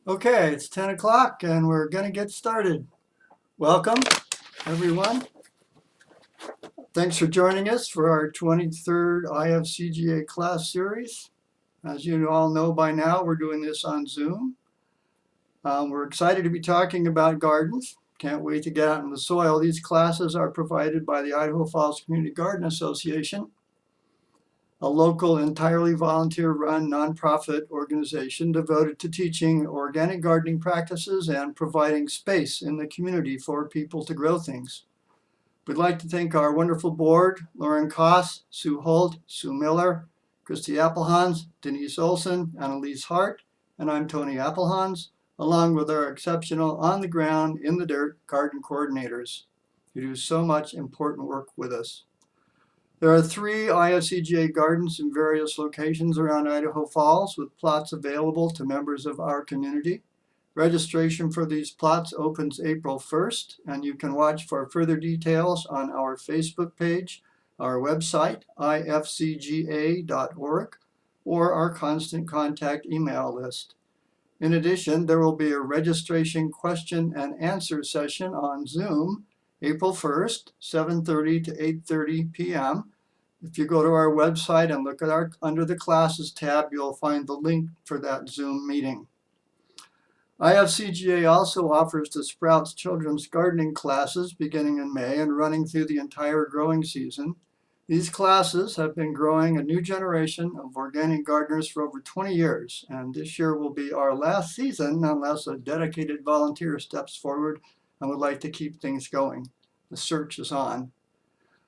Okay, it's 10 o'clock and we're going to get started. Welcome, everyone. Thanks for joining us for our 23rd IFCGA class series. As you all know by now, we're doing this on Zoom. We're excited to be talking about gardens. Can't wait to get out in the soil. These classes are provided by the Idaho Falls Community Garden Association, a local entirely volunteer-run nonprofit organization devoted to teaching organic gardening practices and providing space in the community for people to grow things. We'd like to thank our wonderful board, Lauren Koss, Sue Holt, Sue Miller, Christy Applehans, Denise Olson, Annalise Hart, and I'm Tony Applehans, along with our exceptional on-the-ground, in-the-dirt garden coordinators who do so much important work with us. There are 3 IFCGA gardens in various locations around Idaho Falls with plots available to members of our community. Registration for these plots opens April 1st, and you can watch for further details on our Facebook page, our website, ifcga.org, or our constant contact email list. In addition, there will be a registration question and answer session on Zoom April 1st, 7:30 to 8:30 p.m. If you go to our website and look at under the classes tab, you'll find the link for that Zoom meeting. IFCGA also offers the Sprouts Children's Gardening classes beginning in May and running through the entire growing season. These classes have been growing a new generation of organic gardeners for over 20 years, and this year will be our last season unless a dedicated volunteer steps forward and would like to keep things going. The search is on.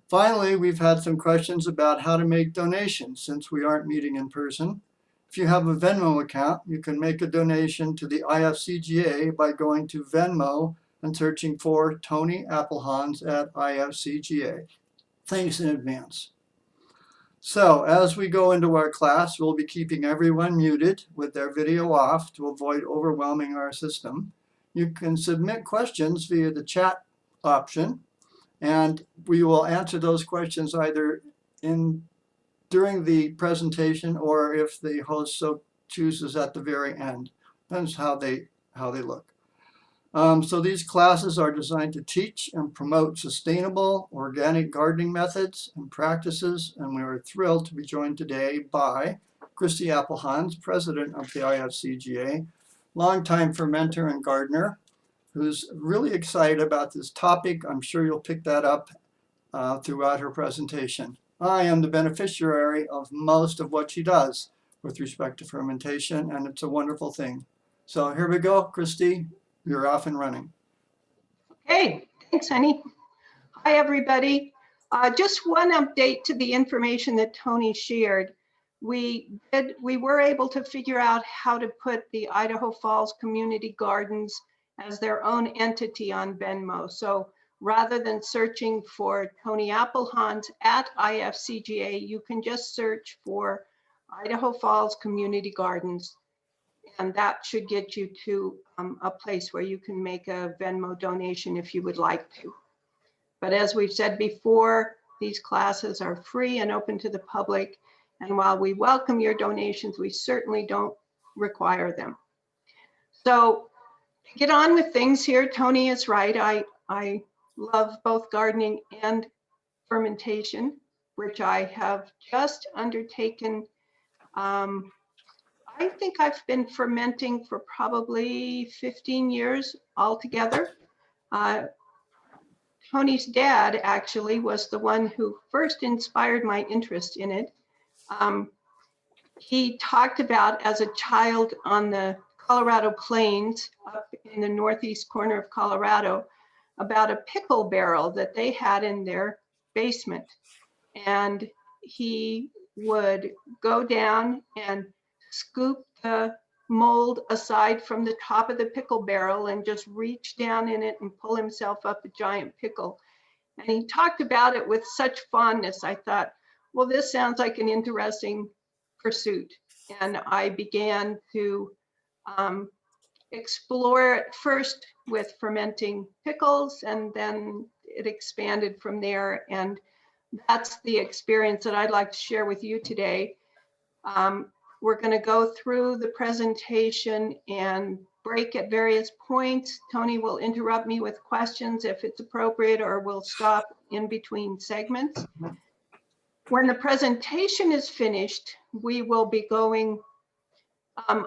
Finally, we've had some questions about how to make donations since we aren't meeting in person. If you have a Venmo account, you can make a donation to the IFCGA by going to Venmo and searching for Tony Applehans at IFCGA. Thanks in advance. So as we go into our class, we'll be keeping everyone muted with their video off to avoid overwhelming our system. You can submit questions via the chat option, and we will answer those questions either during the presentation or if the host so chooses at the very end. Depends how they look. So these classes are designed to teach and promote sustainable organic gardening methods and practices, and we are thrilled to be joined today by Christy Applehans, president of the IFCGA, longtime fermenter and gardener, who's really excited about this topic. I'm sure you'll pick that up throughout her presentation. I am the beneficiary of most of what she does with respect to fermentation, and it's a wonderful thing. So here we go, Christy. You're off and running. Okay, thanks, honey. Hi, everybody. Just one update to the information that Tony shared. We were able to figure out how to put the Idaho Falls Community Gardens as their own entity on Venmo. So rather than searching for Tony Applehans at IFCGA, you can just search for Idaho Falls Community Gardens. And that should get you to a place where you can make a Venmo donation if you would like to. But as we've said before, these classes are free and open to the public. And while we welcome your donations, we certainly don't require them. So to get on with things here, Tony is right. I love both gardening and fermentation, which I have just undertaken. I think I've been fermenting for probably 15 years altogether. Tony's dad actually was the one who first inspired my interest in it. He talked about as a child on the Colorado Plains up in the northeast corner of Colorado about a pickle barrel that they had in their basement. And he would go down and scoop the mold aside from the top of the pickle barrel and just reach down in it and pull himself up a giant pickle. And he talked about it with such fondness. I thought, well, this sounds like an interesting pursuit. And I began to explore it first with fermenting pickles, and then it expanded from there. And that's the experience that I'd like to share with you today. We're going to go through the presentation and break at various points. Tony will interrupt me with questions if it's appropriate, or we'll stop in between segments. When the presentation is finished, we will be going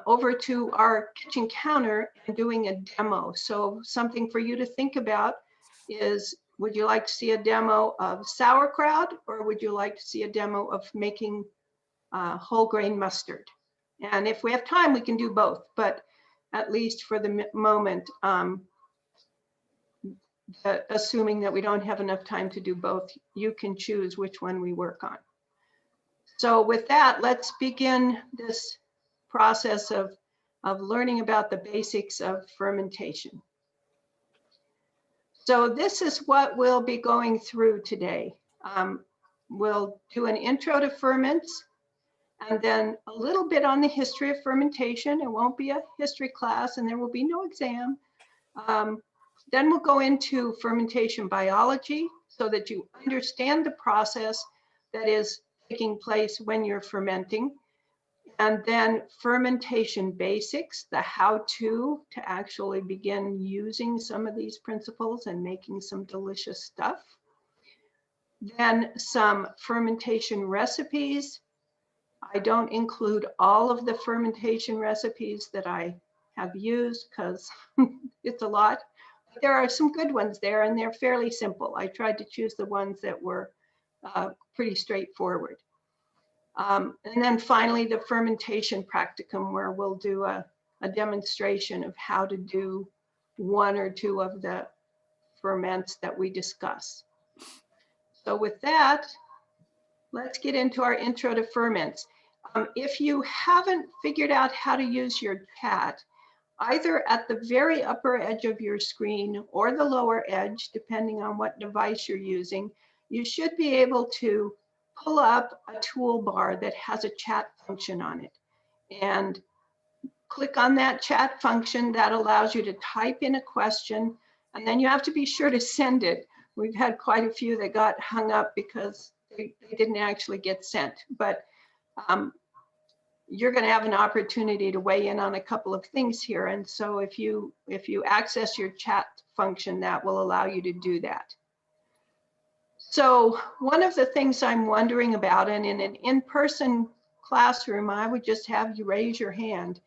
over to our kitchen counter and doing a demo. So something for you to think about is, would you like to see a demo of sauerkraut, or would you like to see a demo of making whole grain mustard? And if we have time, we can do both, but at least for the moment, assuming that we don't have enough time to do both, you can choose which one we work on. So with that, let's begin this process of learning about the basics of fermentation. So this is what we'll be going through today. We'll do an intro to ferments, and then a little bit on the history of fermentation. It won't be a history class, and there will be no exam. Then we'll go into fermentation biology so that you understand the process that is taking place when you're fermenting. And then fermentation basics, the how-to to actually begin using some of these principles and making some delicious stuff. Then some fermentation recipes. I don't include all of the fermentation recipes that I have used because it's a lot. There are some good ones there, and they're fairly simple. I tried to choose the ones that were pretty straightforward. And then finally, the fermentation practicum, where we'll do a demonstration of how to do one or two of the ferments that we discuss. So with that, let's get into our intro to ferments. If you haven't figured out how to use your chat, either at the very upper edge of your screen or the lower edge, depending on what device you're using, you should be able to pull up a toolbar that has a chat function on it. And click on that chat function. That allows you to type in a question, and then you have to be sure to send it. We've had quite a few that got hung up because they didn't actually get sent. But you're going to have an opportunity to weigh in on a couple of things here. And so if you access your chat function, that will allow you to do that. So one of the things I'm wondering about, and in an in-person classroom, I would just have you raise your hand,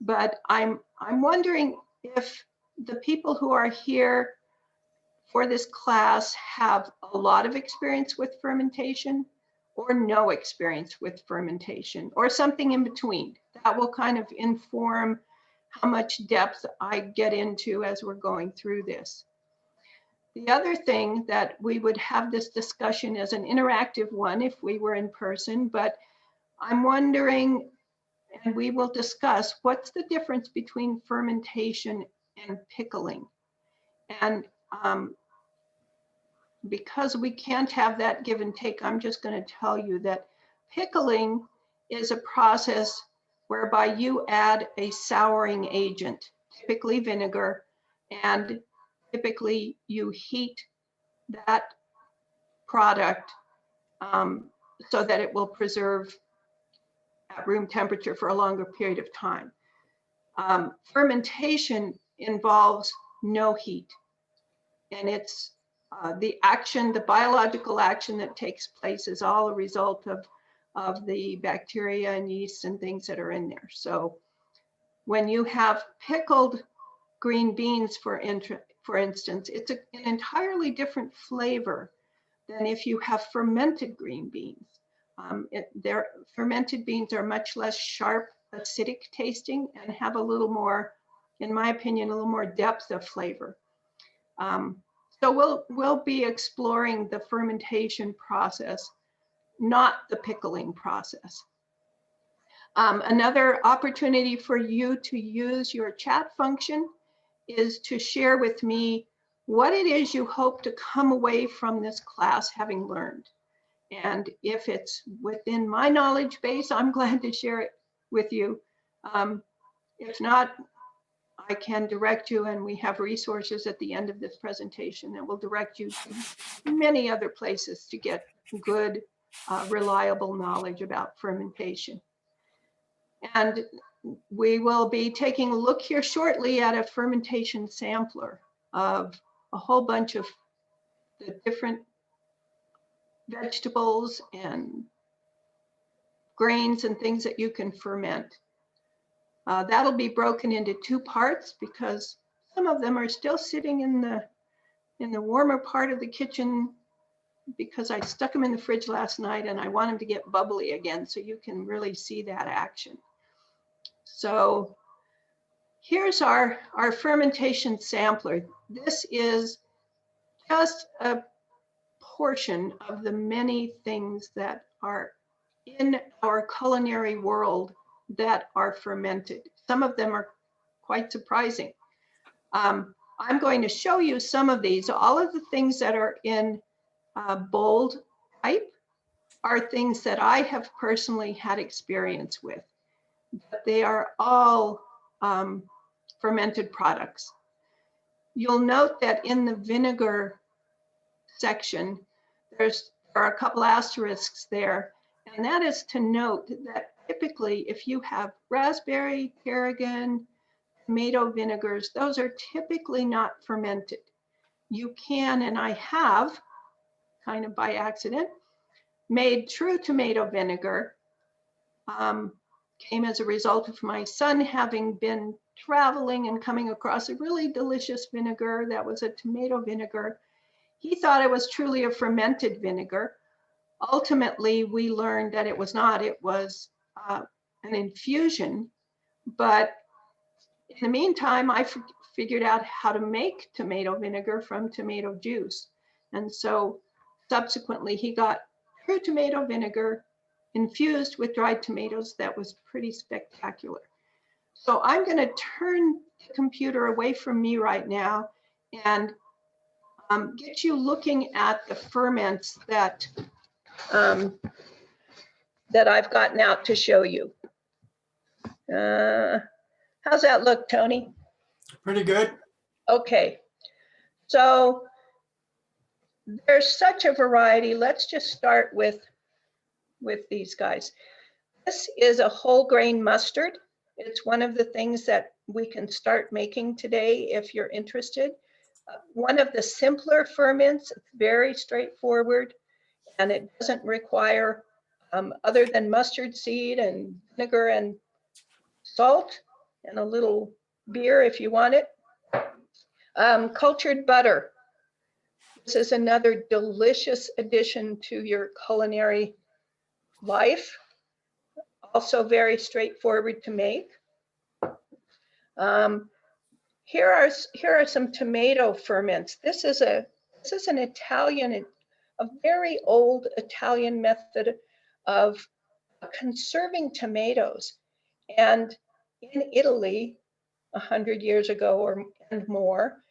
but I'm wondering if the people who are here for this class have a lot of experience with fermentation, or no experience with fermentation, or something in between. That will kind of inform how much depth I get into as we're going through this. The other thing that we would have this discussion as an interactive one if we were in person, but I'm wondering, and we will discuss, what's the difference between fermentation and pickling? And because we can't have that give and take, I'm just going to tell you that pickling is a process whereby you add a souring agent, typically vinegar, and typically you heat that product so that it will preserve at room temperature for a longer period of time. Fermentation involves no heat, and it's the action, the biological action that takes place is all a result of the bacteria and yeast and things that are in there. So when you have pickled green beans, for instance, it's an entirely different flavor than if you have fermented green beans. Fermented beans are much less sharp, acidic tasting, and have a little more, in my opinion, a little more depth of flavor. So we'll be exploring the fermentation process, not the pickling process. Another opportunity for you to use your chat function is to share with me what it is you hope to come away from this class having learned. And if it's within my knowledge base, I'm glad to share it with you. If not, I can direct you, and we have resources at the end of this presentation that will direct you to many other places to get good, reliable knowledge about fermentation. And we will be taking a look here shortly at a fermentation sampler of a whole bunch of the different vegetables and grains and things that you can ferment. That'll be broken into two parts because some of them are still sitting in the warmer part of the kitchen because I stuck them in the fridge last night and I want them to get bubbly again so you can really see that action. So here's our fermentation sampler. This is just a portion of the many things that are in our culinary world that are fermented. Some of them are quite surprising. I'm going to show you some of these. All of the things that are in bold type are things that I have personally had experience with. But they are all fermented products. You'll note that in the vinegar section, there are a couple asterisks there, and that is to note that typically if you have raspberry, tarragon, tomato vinegars, those are typically not fermented. You can, and I have, kind of by accident, made true tomato vinegar. Came as a result of my son having been traveling and coming across a really delicious vinegar that was a tomato vinegar. He thought it was truly a fermented vinegar. Ultimately, we learned that it was not. It was an infusion. But in the meantime, I figured out how to make tomato vinegar from tomato juice. And so subsequently, he got true tomato vinegar infused with dried tomatoes. That was pretty spectacular. So I'm going to turn the computer away from me right now and get you looking at the ferments that that I've gotten out to show you. How's that look, Tony? Pretty good. Okay, so there's such a variety. Let's just start with these guys. This is a whole grain mustard. It's one of the things that we can start making today if you're interested. One of the simpler ferments, it's very straightforward, and it doesn't require, other than mustard seed and vinegar and salt and a little beer if you want it. Cultured butter. This is another delicious addition to your culinary life. Also very straightforward to make. Here are some tomato ferments. This is an Italian, a very old Italian method of conserving tomatoes. And in Italy, 100 years ago and more,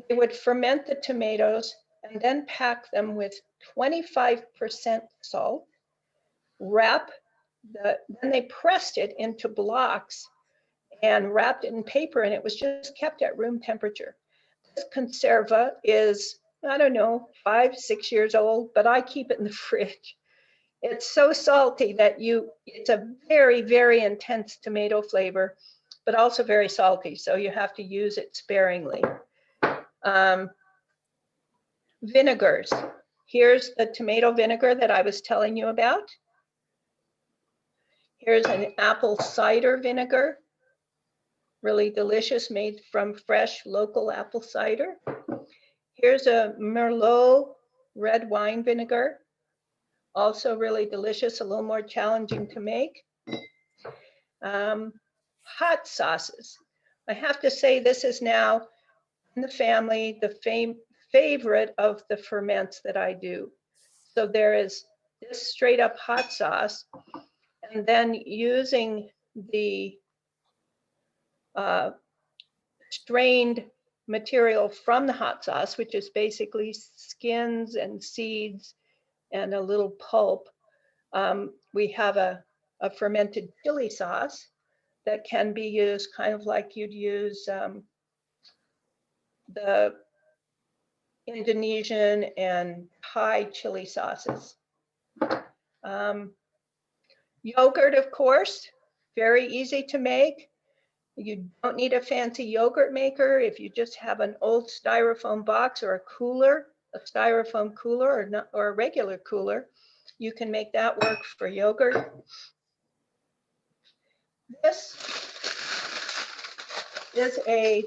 they would ferment the tomatoes and then pack them with 25% salt, then they pressed it into blocks and wrapped it in paper, and it was just kept at room temperature. This conserva is, I don't know, 5, 6 years old, but I keep it in the fridge. It's so salty that it's a very, very intense tomato flavor, but also very salty, so you have to use it sparingly. Vinegars. Here's the tomato vinegar that I was telling you about. Here's an apple cider vinegar. Really delicious, made from fresh local apple cider. Here's a Merlot red wine vinegar. Also really delicious, a little more challenging to make. Hot sauces. I have to say this is now in the family, the favorite of the ferments that I do. So there is this straight up hot sauce, and then using the strained material from the hot sauce, which is basically skins and seeds and a little pulp. We have a fermented chili sauce that can be used kind of like you'd use the Indonesian and Thai chili sauces. Yogurt, of course, very easy to make. You don't need a fancy yogurt maker. If you just have an old styrofoam box or a cooler, a styrofoam cooler or a regular cooler, you can make that work for yogurt. This is a,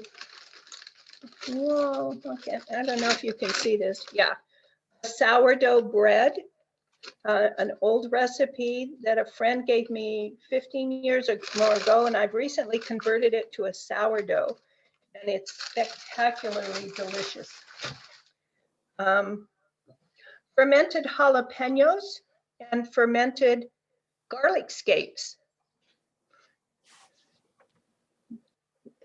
whoa, okay, I don't know if you can see this. Yeah, sourdough bread. An old recipe that a friend gave me 15 years or more ago, and I've recently converted it to a sourdough, and it's spectacularly delicious. Fermented jalapenos and fermented garlic scapes.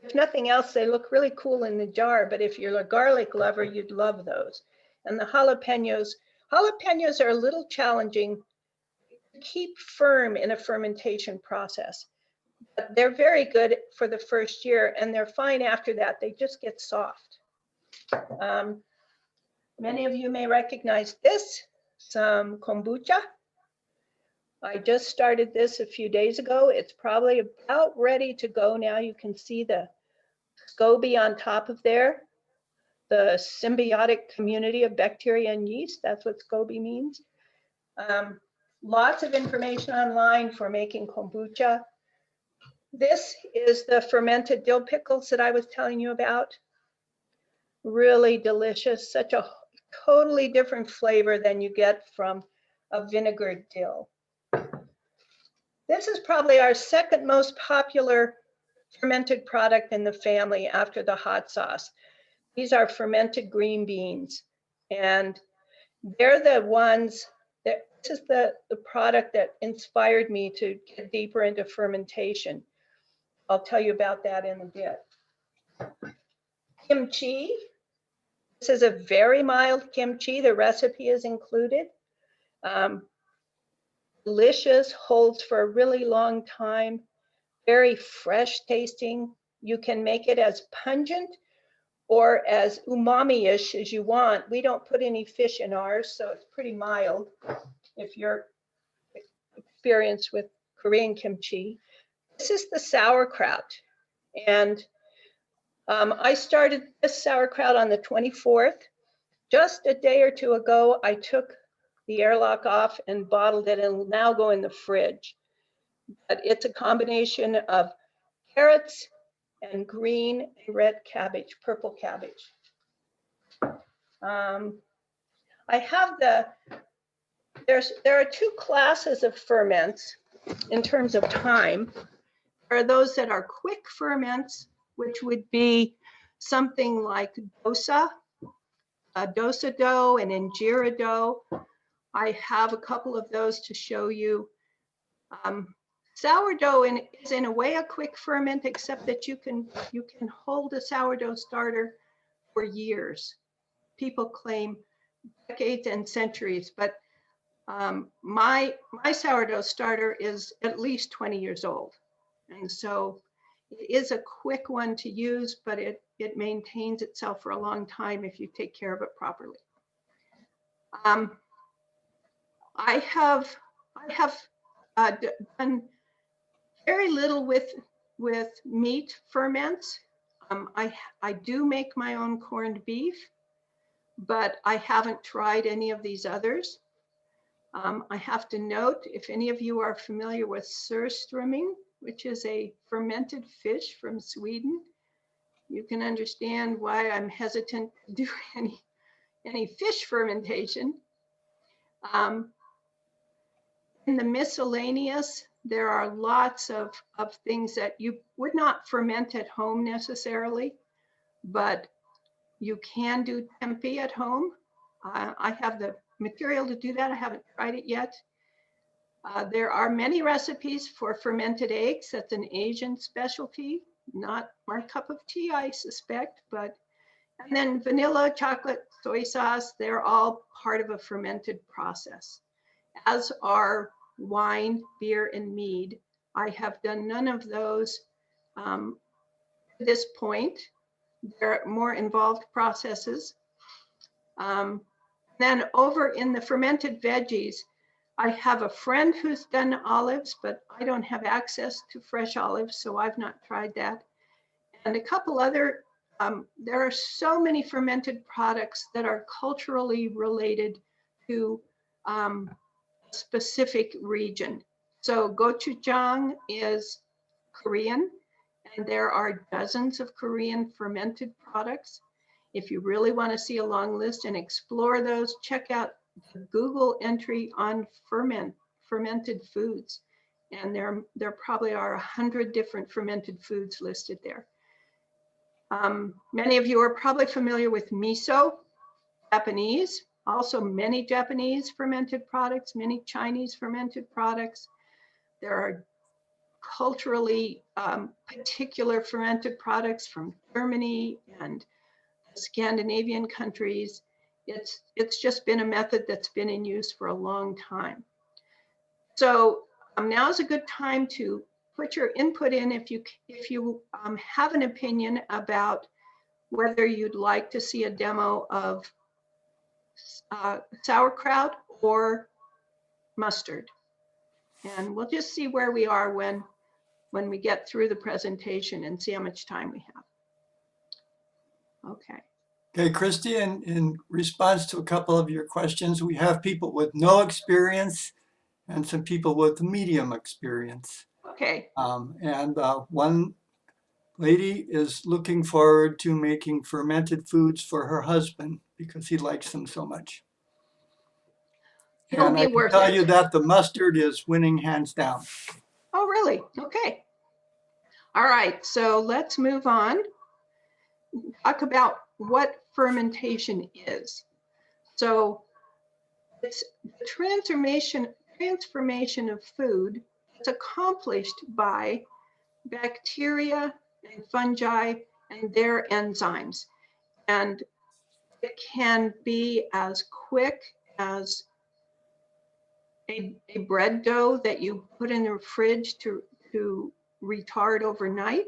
If nothing else, they look really cool in the jar, but if you're a garlic lover, you'd love those. And the jalapenos are a little challenging to keep firm in a fermentation process. But they're very good for the first year, and they're fine after that. They just get soft. Many of you may recognize this, some kombucha. I just started this a few days ago. It's probably about ready to go now. You can see the SCOBY on top of there, the symbiotic community of bacteria and yeast. That's what SCOBY means. Lots of information online for making kombucha. This is the fermented dill pickles that I was telling you about. Really delicious, such a totally different flavor than you get from a vinegared dill. This is probably our second most popular fermented product in the family after the hot sauce. These are fermented green beans, and they're the ones that, this is the product that inspired me to get deeper into fermentation. I'll tell you about that in a bit. Kimchi. This is a very mild kimchi. The recipe is included. Delicious, holds for a really long time, very fresh tasting. You can make it as pungent or as umami-ish as you want. We don't put any fish in ours, so it's pretty mild if you're experienced with Korean kimchi. This is the sauerkraut, and I started this sauerkraut on the 24th. Just a day or two ago, I took the airlock off and bottled it, and will now go in the fridge. But it's a combination of carrots and green and red cabbage, purple cabbage. I have there are two classes of ferments in terms of time. There are those that are quick ferments, which would be something like dosa, dosa dough and injera dough. I have a couple of those to show you. Sourdough is in a way a quick ferment, except that you can hold a sourdough starter for years. People claim decades and centuries, but my sourdough starter is at least 20 years old. And so it is a quick one to use, but it maintains itself for a long time if you take care of it properly. I have done very little with meat ferments. I do make my own corned beef, but I haven't tried any of these others. I have to note, if any of you are familiar with surströmming, which is a fermented fish from Sweden, you can understand why I'm hesitant to do any fish fermentation. In the miscellaneous, there are lots of things that you would not ferment at home necessarily, but you can do tempeh at home. I have the material to do that. I haven't tried it yet. There are many recipes for fermented eggs. That's an Asian specialty, not our cup of tea, I suspect, but, and then vanilla, chocolate, soy sauce, they're all part of a fermented process, as are wine, beer, and mead. I have done none of those at this point. There are more involved processes. Then over in the fermented veggies, I have a friend who's done olives, but I don't have access to fresh olives, so I've not tried that. And a couple other, there are so many fermented products that are culturally related to a specific region. So gochujang is Korean, and there are dozens of Korean fermented products. If you really want to see a long list and explore those, check out the Google entry on fermented foods. And there probably are 100 different fermented foods listed there. Many of you are probably familiar with miso, Japanese, also many Japanese fermented products, many Chinese fermented products. There are culturally particular fermented products from Germany and the Scandinavian countries. It's just been a method that's been in use for a long time. So now is a good time to put your input in if you have an opinion about whether you'd like to see a demo of sauerkraut or mustard. And we'll just see where we are when we get through the presentation and see how much time we have. Okay. Okay, Christy, in response to a couple of your questions, we have people with no experience and some people with medium experience. Okay. One lady is looking forward to making fermented foods for her husband because he likes them so much. It'll And be I can worth tell it. you that the mustard is winning hands down. Oh, really? Okay. All right, so let's move on. Talk about what fermentation is. So it's the transformation of food. It's accomplished by bacteria and fungi and their enzymes. And it can be as quick as a bread dough that you put in the fridge to retard overnight.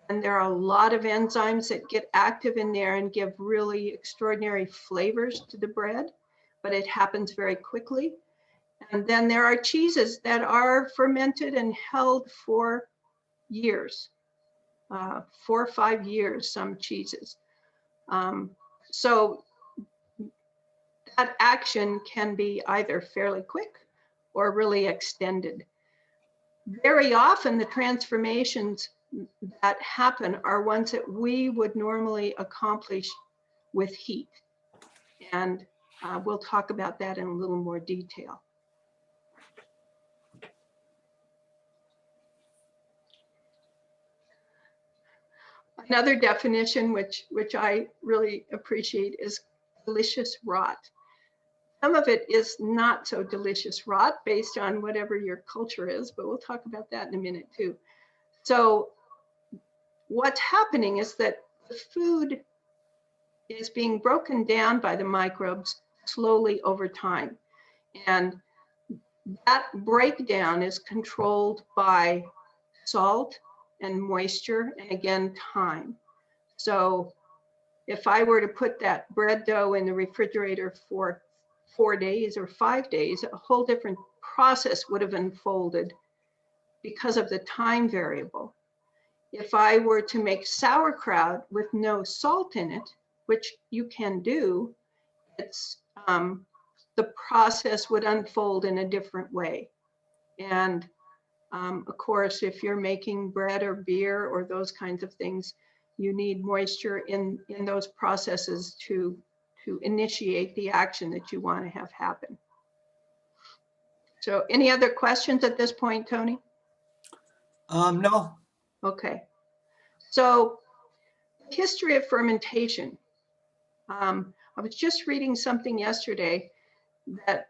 And there are a lot of enzymes that get active in there and give really extraordinary flavors to the bread, but it happens very quickly. And then there are cheeses that are fermented and held for years, 4 or 5 years, some cheeses. So that action can be either fairly quick or really extended. Very often the transformations that happen are ones that we would normally accomplish with heat. And we'll talk about that in a little more detail. Another definition, which I really appreciate, is delicious rot. Some of it is not so delicious rot based on whatever your culture is, but we'll talk about that in a minute too. So what's happening is that the food is being broken down by the microbes slowly over time. And that breakdown is controlled by salt and moisture, and again, time. So if I were to put that bread dough in the refrigerator for 4 days or 5 days, a whole different process would have unfolded because of the time variable. If I were to make sauerkraut with no salt in it, which you can do, it's the process would unfold in a different way. And of course, if you're making bread or beer or those kinds of things, you need moisture in those processes to initiate the action that you want to have happen. So any other questions at this point, Tony? No. Okay. So history of fermentation. I was just reading something yesterday that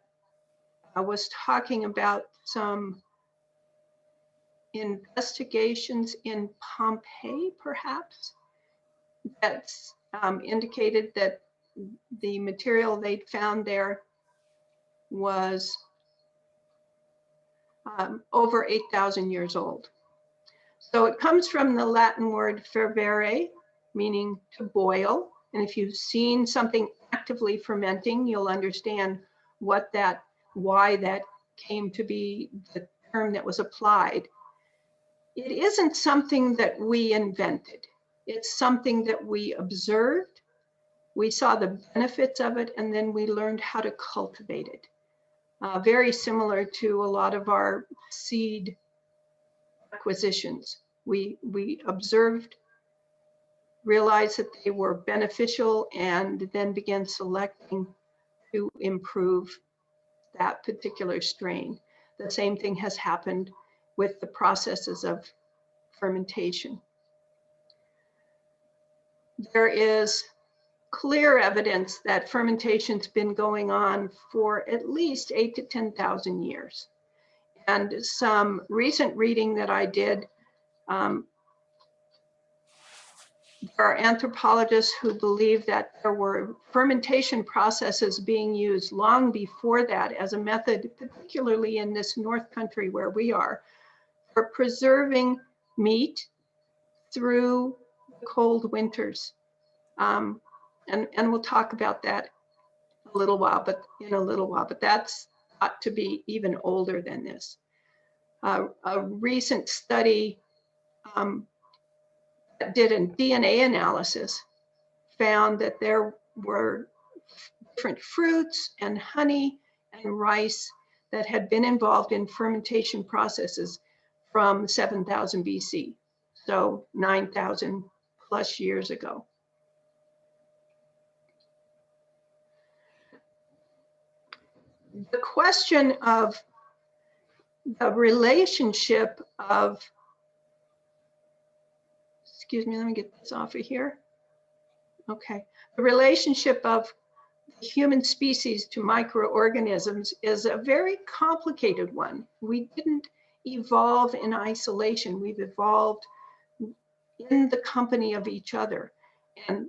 I was talking about some investigations in Pompeii, perhaps, that's indicated that the material they'd found there was over 8,000 years old. So it comes from the Latin word fervere, meaning to boil. And if you've seen something actively fermenting, you'll understand what that why that came to be the term that was applied. It isn't something that we invented. It's something that we observed, we saw the benefits of it, and then we learned how to cultivate it. Very similar to a lot of our seed acquisitions. We observed, realized that they were beneficial, and then began selecting to improve that particular strain. The same thing has happened with the processes of fermentation. There is clear evidence that fermentation's been going on for at least 8,000 to 10,000 years. And some recent reading that I did, there are anthropologists who believe that there were fermentation processes being used long before that as a method, particularly in this North Country where we are, for preserving meat through cold winters. And we'll talk about that in a little while, but that's thought to be even older than this. A recent study that did a DNA analysis found that there were different fruits and honey and rice that had been involved in fermentation processes from 7,000 BC, so 9,000 plus years ago. The question of the relationship of, excuse me, let me get this off of here. Okay, the relationship of the human species to microorganisms is a very complicated one. We didn't evolve in isolation. We've evolved in the company of each other. And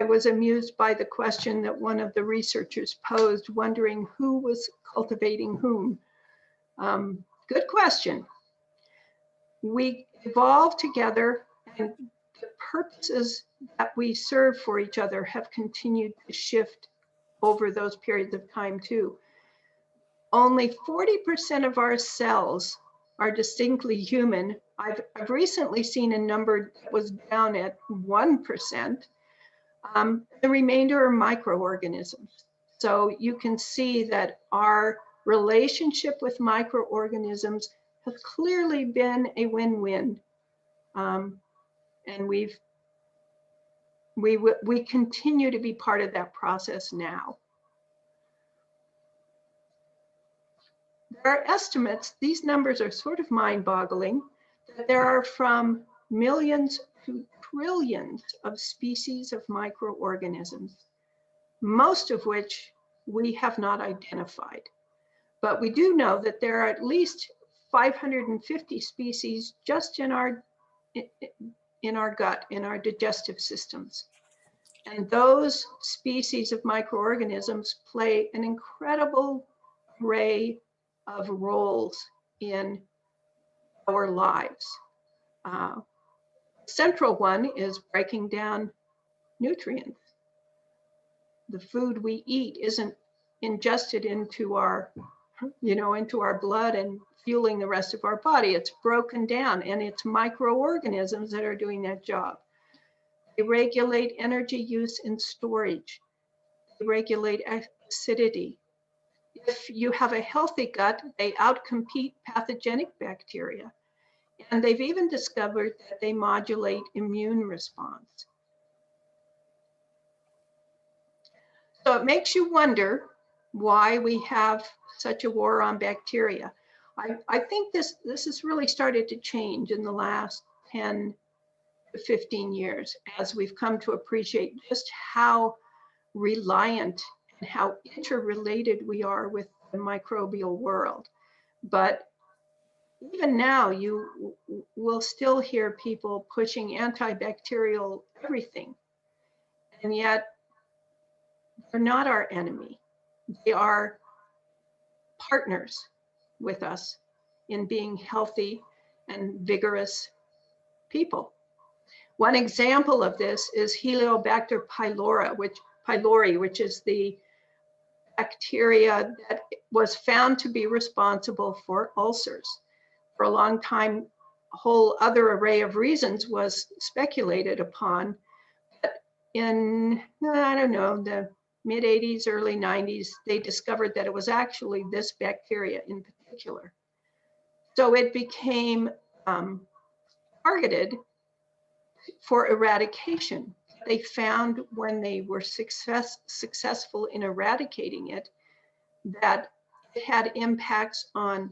I was amused by the question that one of the researchers posed, wondering who was cultivating whom. Good question. We evolved together, and the purposes that we serve for each other have continued to shift over those periods of time too. Only 40% of our cells are distinctly human. I've recently seen a number that was down at 1%. The remainder are microorganisms. So you can see that our relationship with microorganisms has clearly been a win-win. And we continue to be part of that process now. There are estimates, these numbers are sort of mind-boggling, that there are from millions to trillions of species of microorganisms, most of which we have not identified. But we do know that there are at least 550 species just in our gut, in our digestive systems. And those species of microorganisms play an incredible array of roles in our lives. Central one is breaking down nutrients. The food we eat isn't ingested into our, into our blood and fueling the rest of our body. It's broken down, and it's microorganisms that are doing that job. They regulate energy use and storage. They regulate acidity. If you have a healthy gut, they outcompete pathogenic bacteria. And they've even discovered that they modulate immune response. So it makes you wonder why we have such a war on bacteria. I think this has really started to change in the last 10 to 15 years as we've come to appreciate just how reliant and how interrelated we are with the microbial world. But even now, you will still hear people pushing antibacterial everything. And yet, they're not our enemy. They are partners with us in being healthy and vigorous people. One example of this is Helicobacter pylori, which is the bacteria that was found to be responsible for ulcers. For a long time, a whole other array of reasons was speculated upon. But in, I don't know, the mid 80s, early 90s, they discovered that it was actually this bacteria in particular. So it became targeted for eradication. They found when they were successful in eradicating it, that it had impacts on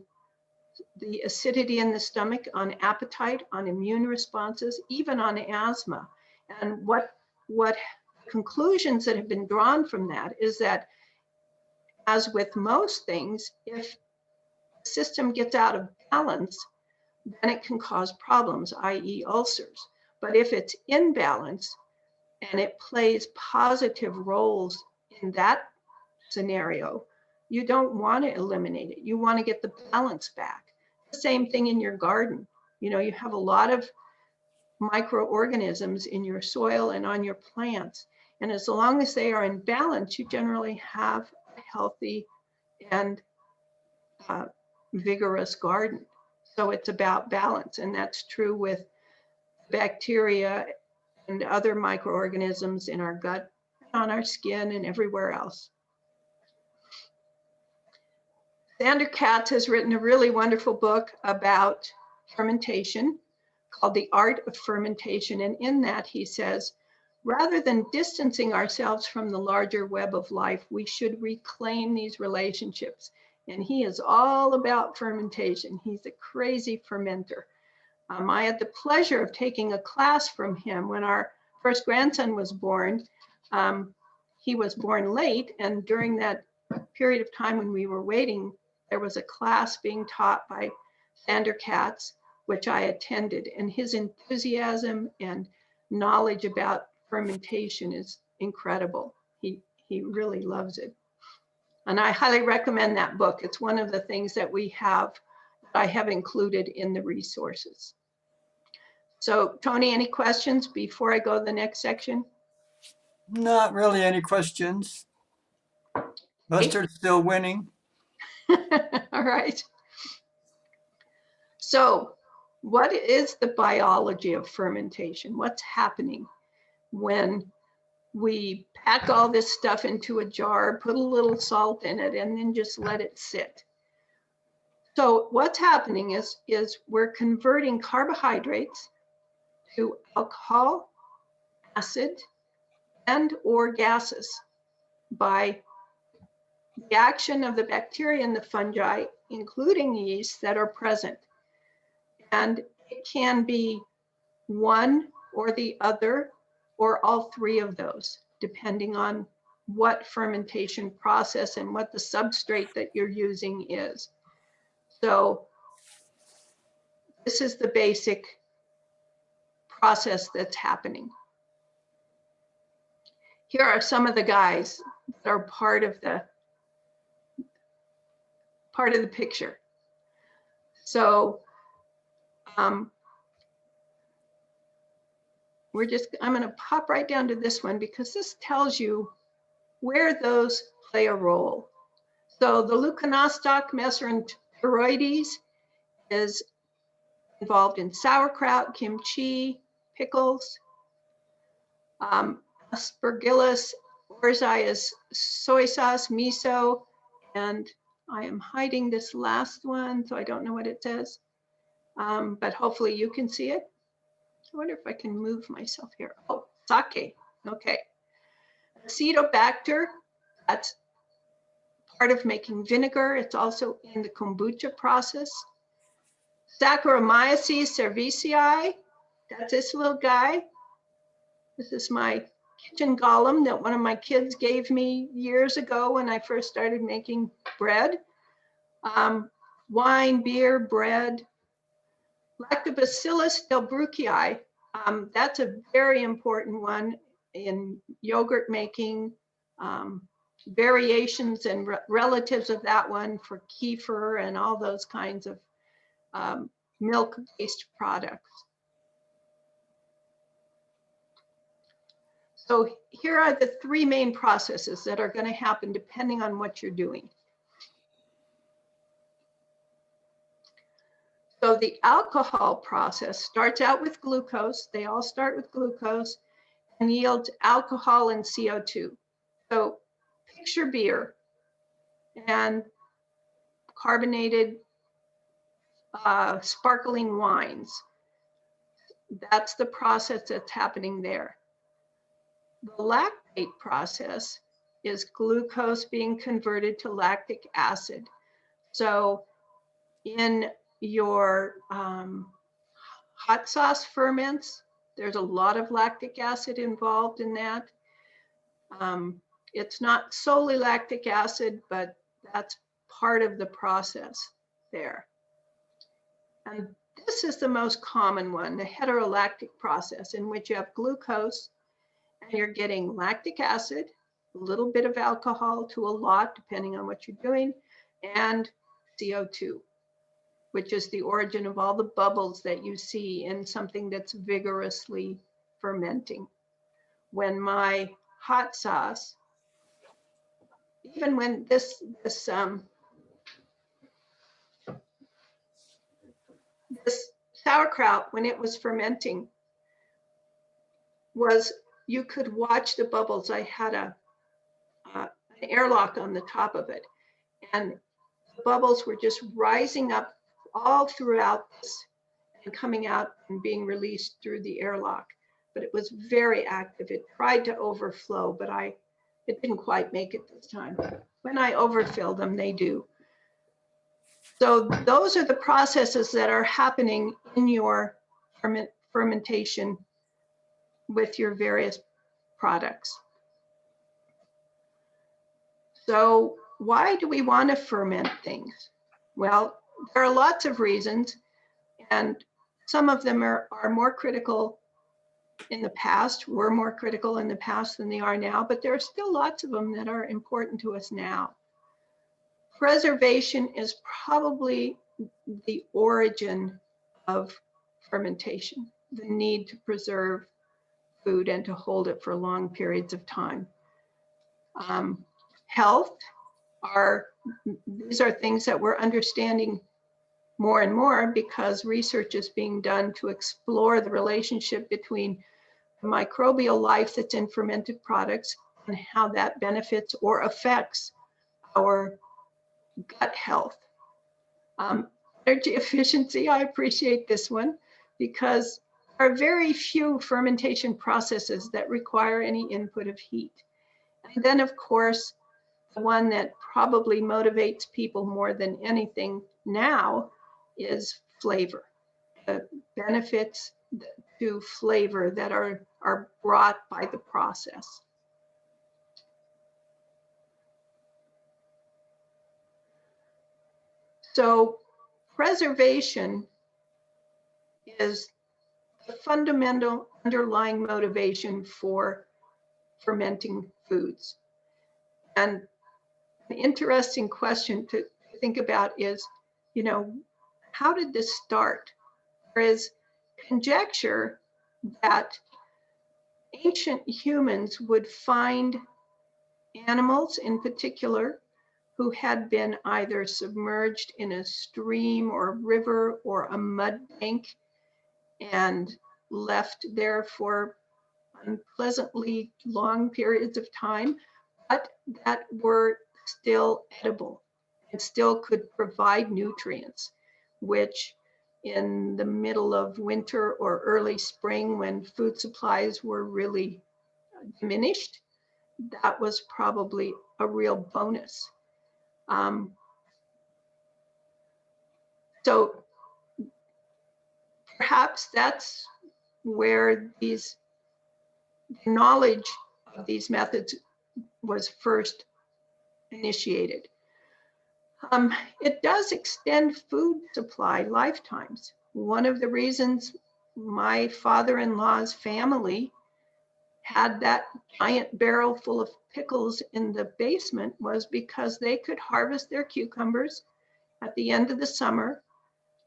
the acidity in the stomach, on appetite, on immune responses, even on asthma. And what conclusions that have been drawn from that is that, as with most things, if the system gets out of balance, then it can cause problems, i.e. ulcers. But if it's in balance and it plays positive roles in that scenario, you don't want to eliminate it. You want to get the balance back. The same thing in your garden. You know, you have a lot of microorganisms in your soil and on your plants. And as long as they are in balance, you generally have a healthy and vigorous garden. So it's about balance, and that's true with bacteria and other microorganisms in our gut, on our skin, and everywhere else. Sandor Katz has written a really wonderful book about fermentation called The Art of Fermentation. And in that, he says, rather than distancing ourselves from the larger web of life, we should reclaim these relationships. And he is all about fermentation. He's a crazy fermenter. I had the pleasure of taking a class from him when our first grandson was born. He was born late, and during that period of time when we were waiting, there was a class being taught by Sandor Katz, which I attended, and his enthusiasm and knowledge about fermentation is incredible. He really loves it. And I highly recommend that book. It's one of the things that I have included in the resources. So Tony, any questions before I go to the next section? Not really any questions. Mustard's still winning. All right. So what is the biology of fermentation? What's happening when we pack all this stuff into a jar, put a little salt in it, and then just let it sit? So what's happening is we're converting carbohydrates to alcohol, acid, and or gases by the action of the bacteria and the fungi, including yeast, that are present. And it can be one or the other, or all three of those, depending on what fermentation process and what the substrate that you're using is. So this is the basic process that's happening. Here are some of the guys that are part of the picture. So I'm going to pop right down to this one because this tells you where those play a role. So the leuconostoc mesenteroides is involved in sauerkraut, kimchi, pickles. Aspergillus oryzae is soy sauce, miso, and I am hiding this last one, so I don't know what it says, but hopefully you can see it. I wonder if I can move myself here. Oh, sake, okay. Acetobacter, that's part of making vinegar. It's also in the kombucha process. Saccharomyces cerevisiae, that's this little guy. This is my kitchen golem that one of my kids gave me years ago when I first started making bread. Wine, beer, bread. Lactobacillus delbrueckii, that's a very important one in yogurt making, variations and relatives of that one for kefir and all those kinds of milk-based products. So here are the three main processes that are going to happen depending on what you're doing. So the alcohol process starts out with glucose. They all start with glucose and yield alcohol and CO2. So picture beer and carbonated sparkling wines. That's the process that's happening there. The lactate process is glucose being converted to lactic acid. So in your hot sauce ferments, there's a lot of lactic acid involved in that. It's not solely lactic acid, but that's part of the process there. And this is the most common one, the heterolactic process, in which you have glucose and you're getting lactic acid, a little bit of alcohol to a lot, depending on what you're doing, and CO2, which is the origin of all the bubbles that you see in something that's vigorously fermenting. When my hot sauce, even when this sauerkraut, when it was fermenting, you could watch the bubbles. I had an airlock on the top of it, and the bubbles were just rising up all throughout this and coming out and being released through the airlock. But it was very active. It tried to overflow, but it didn't quite make it this time. When I overfill them, they do. So those are the processes that are happening in your fermentation with your various products. So why do we want to ferment things? Well, there are lots of reasons, and some of them are more critical in the past, were more critical in the past than they are now, but there are still lots of them that are important to us now. Preservation is probably the origin of fermentation, the need to preserve food and to hold it for long periods of time. Health, these are things that we're understanding more and more because research is being done to explore the relationship between the microbial life that's in fermented products and how that benefits or affects our gut health. Energy efficiency, I appreciate this one because there are very few fermentation processes that require any input of heat. And then, of course, the one that probably motivates people more than anything now is flavor. The benefits to flavor that are brought by the process. So preservation is the fundamental underlying motivation for fermenting foods. And an interesting question to think about is, how did this start? There is conjecture that ancient humans would find animals in particular who had been either submerged in a stream or river or a mud bank and left there for unpleasantly long periods of time, but that were still edible and still could provide nutrients, which in the middle of winter or early spring when food supplies were really diminished, that was probably a real bonus. So perhaps that's where these knowledge of these methods was first initiated. It does extend food supply lifetimes. One of the reasons my father-in-law's family had that giant barrel full of pickles in the basement was because they could harvest their cucumbers at the end of the summer,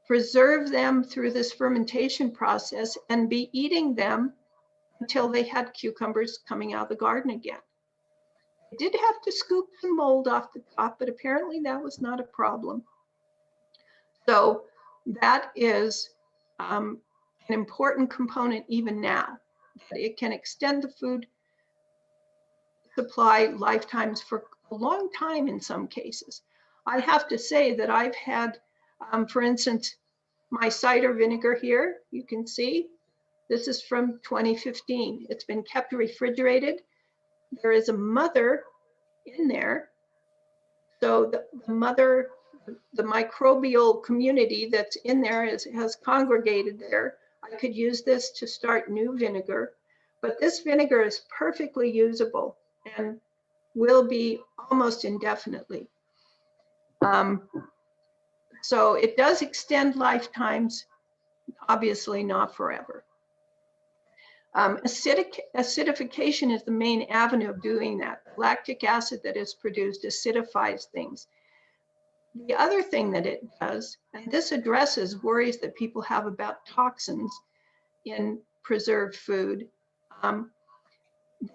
preserve them through this fermentation process, and be eating them until they had cucumbers coming out of the garden again. I did have to scoop some mold off the top, but apparently that was not a problem. So that is an important component even now, that it can extend the food supply lifetimes for a long time in some cases. I have to say that I've had, for instance, my cider vinegar here, you can see, this is from 2015. It's been kept refrigerated. There is a mother in there. So the mother, the microbial community that's in there has congregated there. I could use this to start new vinegar, but this vinegar is perfectly usable and will be almost indefinitely. So it does extend lifetimes, obviously not forever. Acidification is the main avenue of doing that. Lactic acid that is produced acidifies things. The other thing that it does, and this addresses worries that people have about toxins in preserved food, the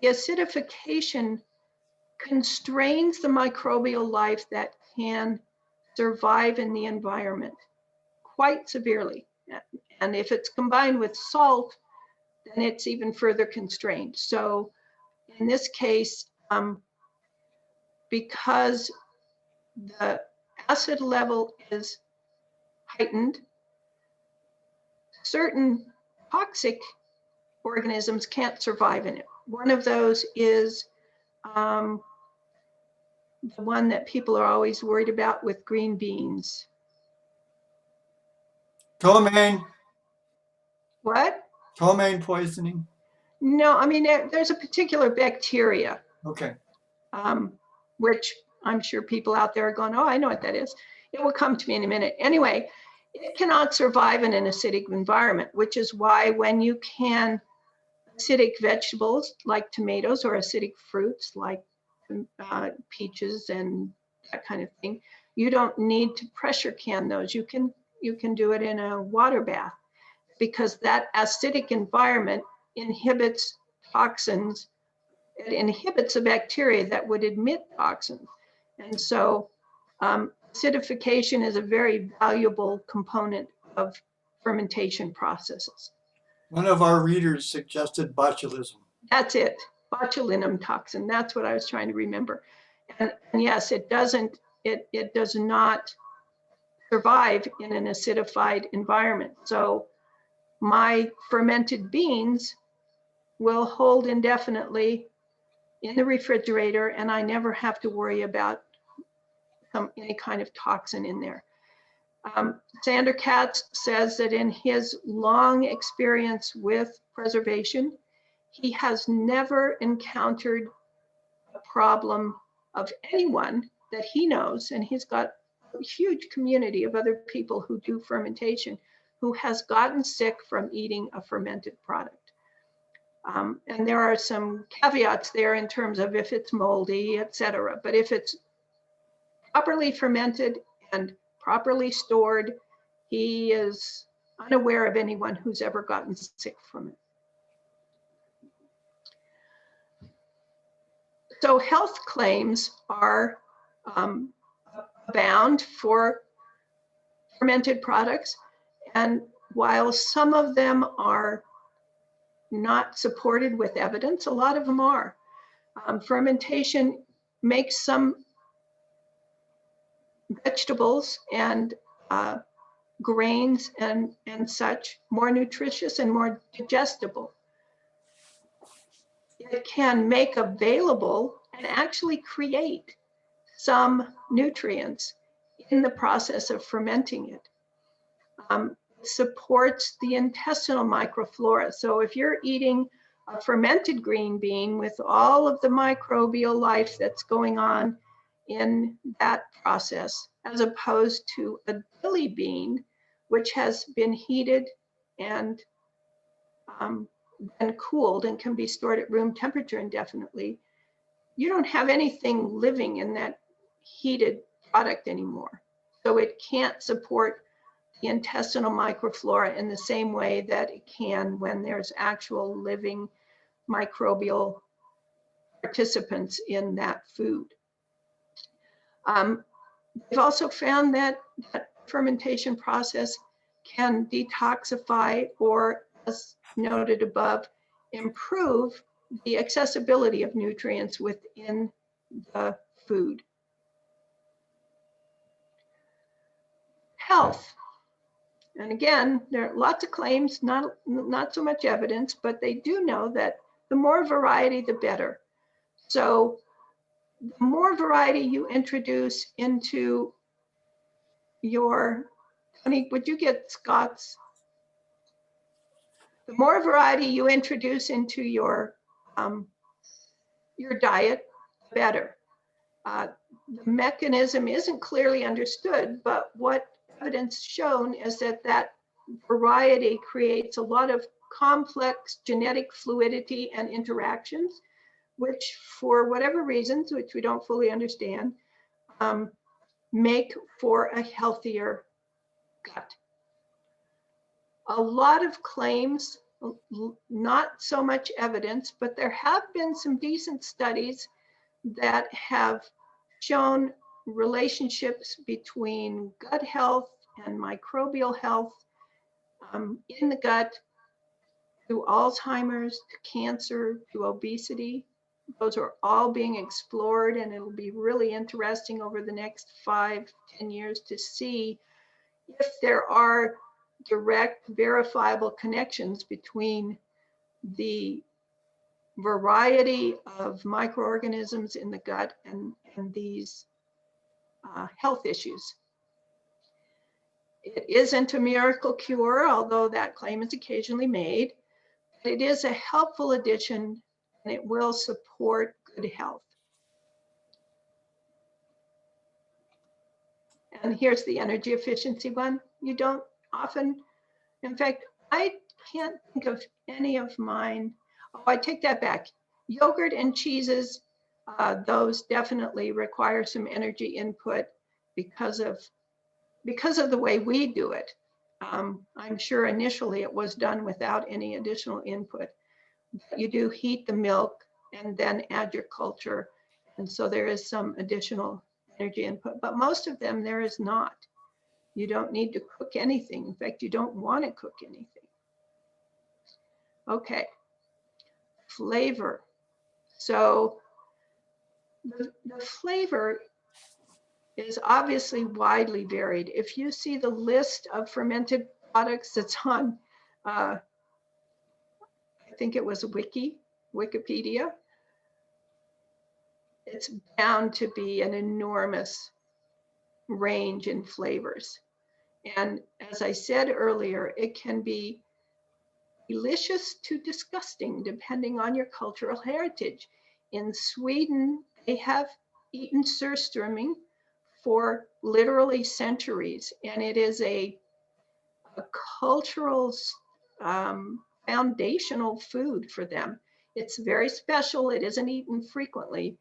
acidification constrains the microbial life that can survive in the environment quite severely. And if it's combined with salt, then it's even further constrained. So in this case, because the acid level is heightened, certain toxic organisms can't survive in it. One of those is the one that people are always worried about with green beans. Ptomaine. What? Ptomaine poisoning. No, I mean, there's a particular bacteria. Okay. Which I'm sure people out there are going, oh, I know what that is. It will come to me in a minute. Anyway, it cannot survive in an acidic environment, which is why when you can acidic vegetables like tomatoes or acidic fruits like peaches and that kind of thing, you don't need to pressure can those. You can do it in a water bath, because that acidic environment inhibits toxins. It inhibits a bacteria that would emit toxins. And so acidification is a very valuable component of fermentation processes. One of our readers suggested botulism. That's it, botulinum toxin. That's what I was trying to remember. And yes, it does not survive in an acidified environment. So my fermented beans will hold indefinitely in the refrigerator, and I never have to worry about any kind of toxin in there. Sander Katz says that in his long experience with preservation, he has never encountered a problem of anyone that he knows, and he's got a huge community of other people who do fermentation, who has gotten sick from eating a fermented product. And there are some caveats there in terms of if it's moldy, et cetera. But if it's properly fermented and properly stored, he is unaware of anyone who's ever gotten sick from it. So health claims are abound for fermented products. And while some of them are not supported with evidence, a lot of them are. Fermentation makes some vegetables and grains and such more nutritious and more digestible. It can make available and actually create some nutrients in the process of fermenting it. Supports the intestinal microflora. So if you're eating a fermented green bean with all of the microbial life that's going on in that process, as opposed to a dilly bean, which has been heated and cooled and can be stored at room temperature indefinitely, you don't have anything living in that heated product anymore. So it can't support the intestinal microflora in the same way that it can when there's actual living microbial participants in that food. They've also found that fermentation process can detoxify or, as noted above, improve the accessibility of nutrients within the food. Health. And again, there are lots of claims, not so much evidence, but they do know that the more variety, the better. So the more variety you introduce into your, honey, would you get Scott's? The more variety you introduce into your diet, the better. The mechanism isn't clearly understood, but what evidence shown is that variety creates a lot of complex genetic fluidity and interactions, which for whatever reasons, which we don't fully understand, make for a healthier gut. A lot of claims, not so much evidence, but there have been some decent studies that have shown relationships between gut health and microbial health in the gut, to Alzheimer's, to cancer, to obesity. Those are all being explored, and it'll be really interesting over the next 5-10 years to see if there are direct verifiable connections between the variety of microorganisms in the gut and these health issues. It isn't a miracle cure, although that claim is occasionally made. It is a helpful addition, and it will support good health. And here's the energy efficiency one. You don't often, in fact, I can't think of any of mine. Oh, I take that back. Yogurt and cheeses, those definitely require some energy input because of the way we do it. I'm sure initially it was done without any additional input. You do heat the milk and then add your culture. And so there is some additional energy input, but most of them there is not. You don't need to cook anything. In fact, you don't want to cook anything. Okay, flavor. So the flavor is obviously widely varied. If you see the list of fermented products that's on, I think it was Wikipedia, it's bound to be an enormous range in flavors. And as I said earlier, it can be delicious to disgusting depending on your cultural heritage. In Sweden, they have eaten surströmming for literally centuries, and it is a cultural foundational food for them. It's very special. It isn't eaten frequently,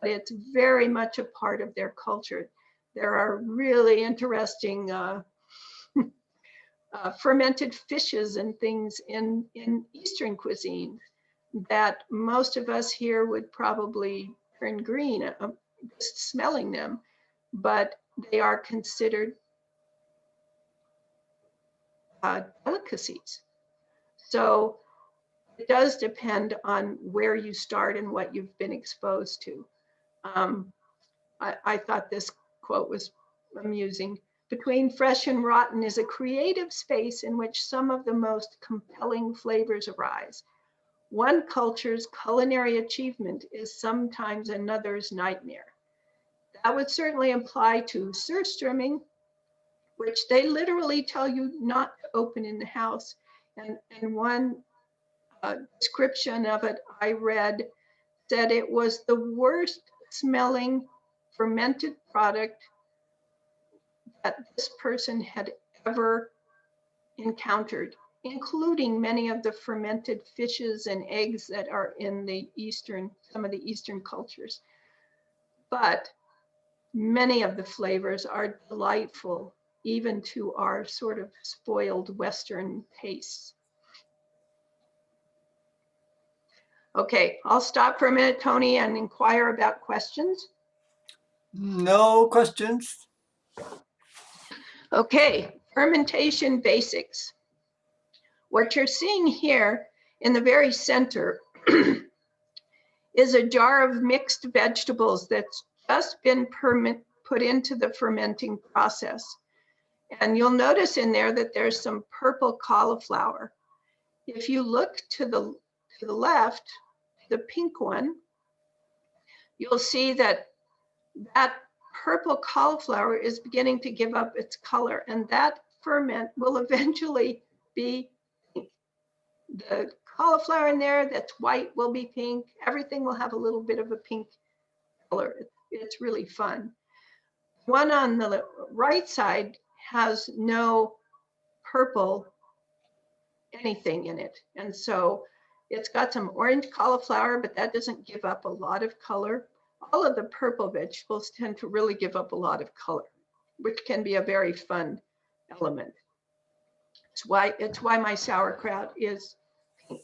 but it's very much a part of their culture. There are really interesting fermented fishes and things in Eastern cuisine that most of us here would probably turn green just smelling them, but they are considered delicacies. So it does depend on where you start and what you've been exposed to. I thought this quote was amusing. Between fresh and rotten is a creative space in which some of the most compelling flavors arise. One culture's culinary achievement is sometimes another's nightmare. That would certainly apply to surströmming, which they literally tell you not to open in the house. And one description of it I read said it was the worst smelling fermented product that this person had ever encountered, including many of the fermented fishes and eggs that are in the some of the Eastern cultures. But many of the flavors are delightful, even to our sort of spoiled Western tastes. Okay, I'll stop for a minute, Tony, and inquire about questions. No questions. Okay, fermentation basics. What you're seeing here in the very center is a jar of mixed vegetables that's just been put into the fermenting process. And you'll notice in there that there's some purple cauliflower. If you look to the left, the pink one, you'll see that that purple cauliflower is beginning to give up its color, and that ferment will eventually be pink. The cauliflower in there that's white will be pink. Everything will have a little bit of a pink color. It's really fun. One on the right side has no purple anything in it. And so it's got some orange cauliflower, but that doesn't give up a lot of color. All of the purple vegetables tend to really give up a lot of color, which can be a very fun element. It's why my sauerkraut is pink,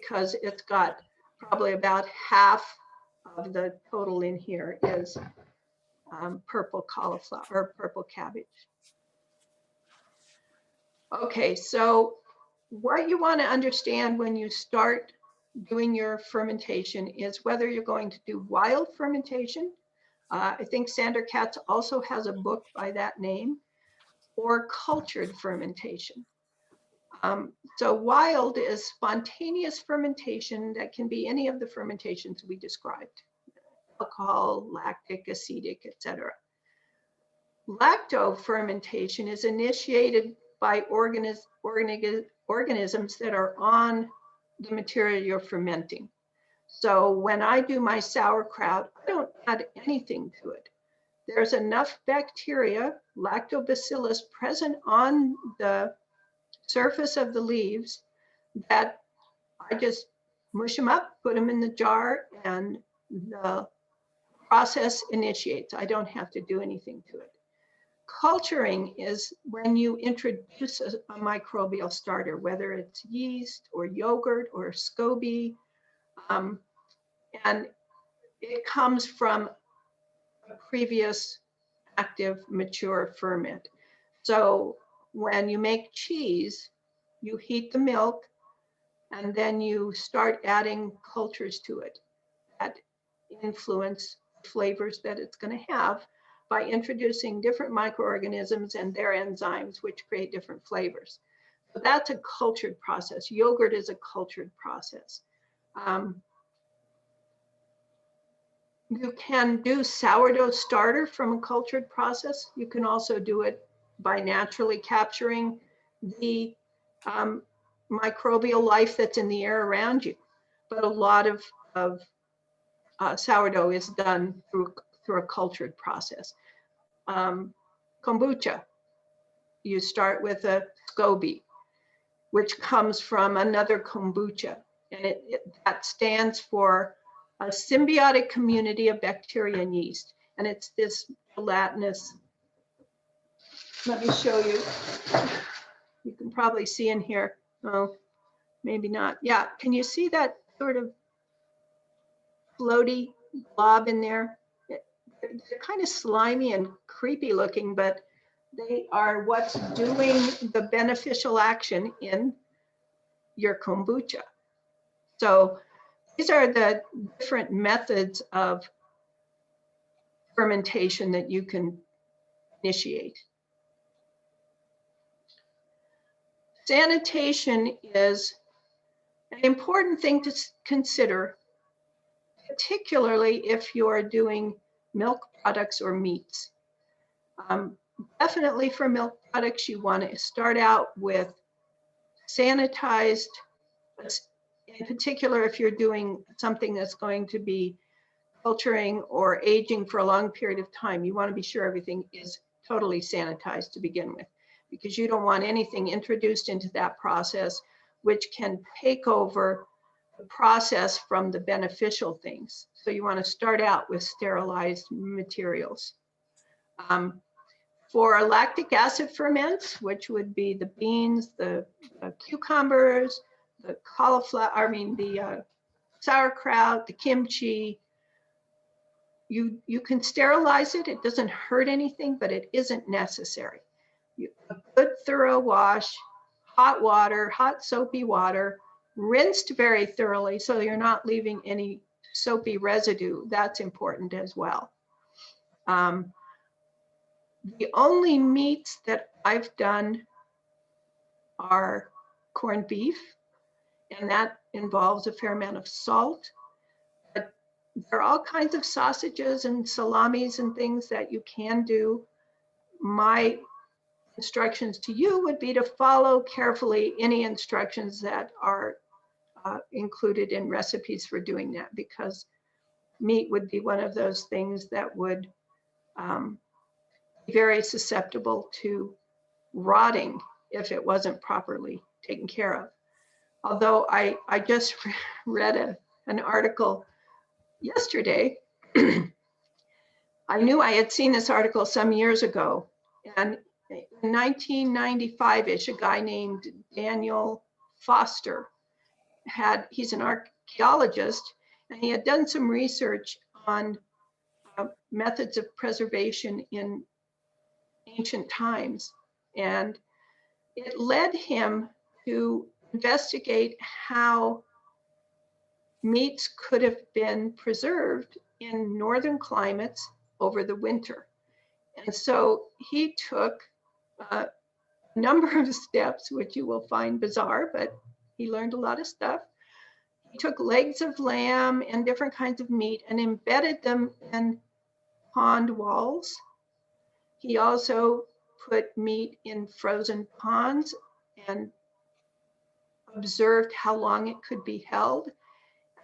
because it's got probably about half of the total in here is purple cauliflower or purple cabbage. Okay, so what you want to understand when you start doing your fermentation is whether you're going to do wild fermentation. I think Sandra Katz also has a book by that name, or cultured fermentation. So wild is spontaneous fermentation that can be any of the fermentations we described: alcohol, lactic, acetic, etc. Lacto fermentation is initiated by organisms that are on the material you're fermenting. So when I do my sauerkraut, I don't add anything to it. There's enough bacteria, lactobacillus, present on the surface of the leaves that I just mush them up, put them in the jar, and the process initiates. I don't have to do anything to it. Culturing is when you introduce a microbial starter, whether it's yeast or yogurt or SCOBY, and it comes from a previous active mature ferment. So when you make cheese, you heat the milk and then you start adding cultures to it that influence flavors that it's going to have by introducing different microorganisms and their enzymes, which create different flavors. So that's a cultured process. Yogurt is a cultured process. You can do sourdough starter from a cultured process. You can also do it by naturally capturing the microbial life that's in the air around you. But a lot of sourdough is done through a cultured process. Kombucha, you start with a SCOBY, which comes from another kombucha, and that stands for a symbiotic community of bacteria and yeast, and it's this gelatinous. Let me show you. You can probably see in here. Oh, maybe not. Yeah, can you see that sort of floaty blob in there? They're kind of slimy and creepy looking, but they are what's doing the beneficial action in your kombucha. So these are the different methods of fermentation that you can initiate. Sanitation is an important thing to consider, particularly if you are doing milk products or meats. Definitely for milk products, you want to start out with sanitized, in particular if you're doing something that's going to be culturing or aging for a long period of time, you want to be sure everything is totally sanitized to begin with, because you don't want anything introduced into that process which can take over the process from the beneficial things. So you want to start out with sterilized materials. For lactic acid ferments, which would be the beans, the cucumbers, the cauliflower, sauerkraut, the kimchi. You can sterilize it. It doesn't hurt anything, but it isn't necessary. A good thorough wash, hot water, hot soapy water, rinsed very thoroughly so you're not leaving any soapy residue. That's important as well. The only meats that I've done are corned beef, and that involves a fair amount of salt. But there are all kinds of sausages and salamis and things that you can do. My instructions to you would be to follow carefully any instructions that are included in recipes for doing that, because meat would be one of those things that would be very susceptible to rotting if it wasn't properly taken care of. Although I just read an article yesterday. I knew I had seen this article some years ago, and in 1995-ish, a guy named Daniel Foster he's an archaeologist, and he had done some research on methods of preservation in ancient times. And it led him to investigate how meats could have been preserved in northern climates over the winter. And so he took a number of steps, which you will find bizarre, but he learned a lot of stuff. He took legs of lamb and different kinds of meat and embedded them in pond walls. He also put meat in frozen ponds and observed how long it could be held.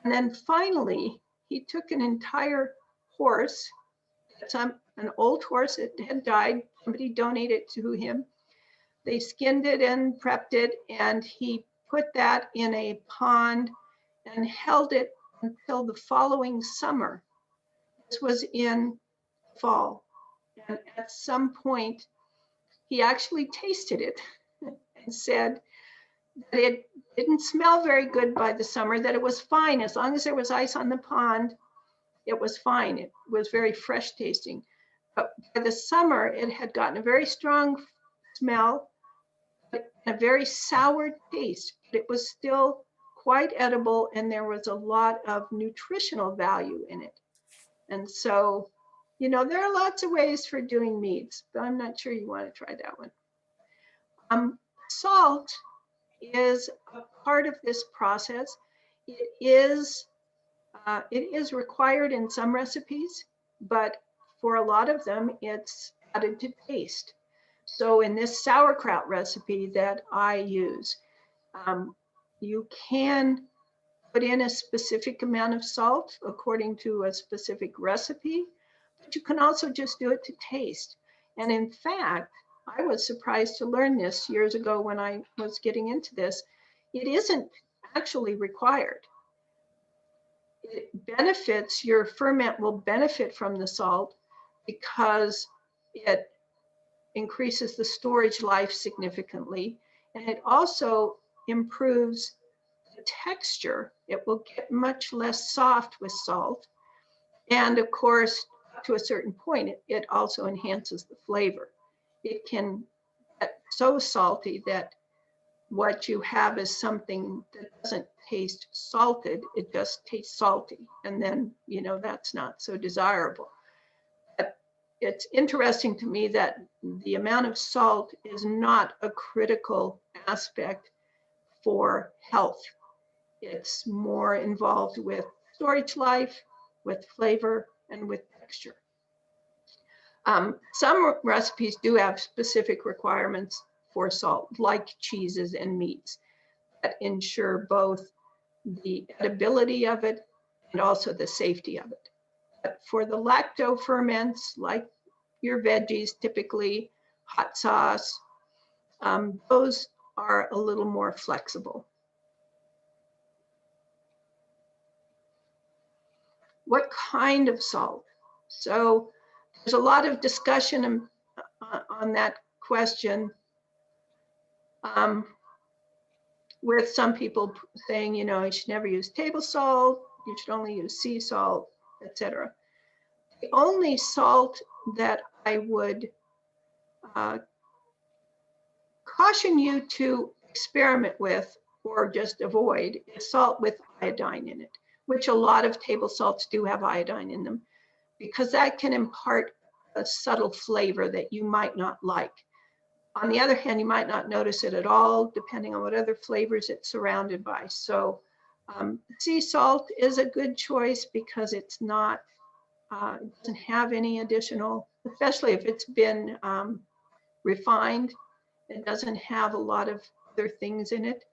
And then finally, he took an entire horse, an old horse that had died. Somebody donated it to him. They skinned it and prepped it, and he put that in a pond and held it until the following summer. This was in fall. And at some point, he actually tasted it and said that it didn't smell very good by the summer, that it was fine. As long as there was ice on the pond, it was fine. It was very fresh tasting. But by the summer, it had gotten a very strong smell, but a very sour taste. But it was still quite edible, and there was a lot of nutritional value in it. And so, you know, there are lots of ways for doing meats, but I'm not sure you want to try that one. Salt is a part of this process. It is required in some recipes, but for a lot of them, it's added to taste. So in this sauerkraut recipe that I use, you can put in a specific amount of salt according to a specific recipe, but you can also just do it to taste. And in fact, I was surprised to learn this years ago when I was getting into this. It isn't actually required. It benefits, your ferment will benefit from the salt because it increases the storage life significantly, and it also improves the texture. It will get much less soft with salt. And of course, to a certain point, it also enhances the flavor. It can get so salty that what you have is something that doesn't taste salted, it just tastes salty. And then, you know, that's not so desirable. But it's interesting to me that the amount of salt is not a critical aspect for health. It's more involved with storage life, with flavor, and with texture. Some recipes do have specific requirements for salt, like cheeses and meats, that ensure both the edibility of it and also the safety of it. But for the lacto ferments, like your veggies, typically hot sauce, those are a little more flexible. What kind of salt? So there's a lot of discussion on that question. with some people saying, you know, you should never use table salt, you should only use sea salt, etc. The only salt that I would caution you to experiment with or just avoid is salt with iodine in it, which a lot of table salts do have iodine in them, because that can impart a subtle flavor that you might not like. On the other hand, you might not notice it at all, depending on what other flavors it's surrounded by. So sea salt is a good choice because it's not, it doesn't have any additional, especially if it's been refined. It doesn't have a lot of other things in it.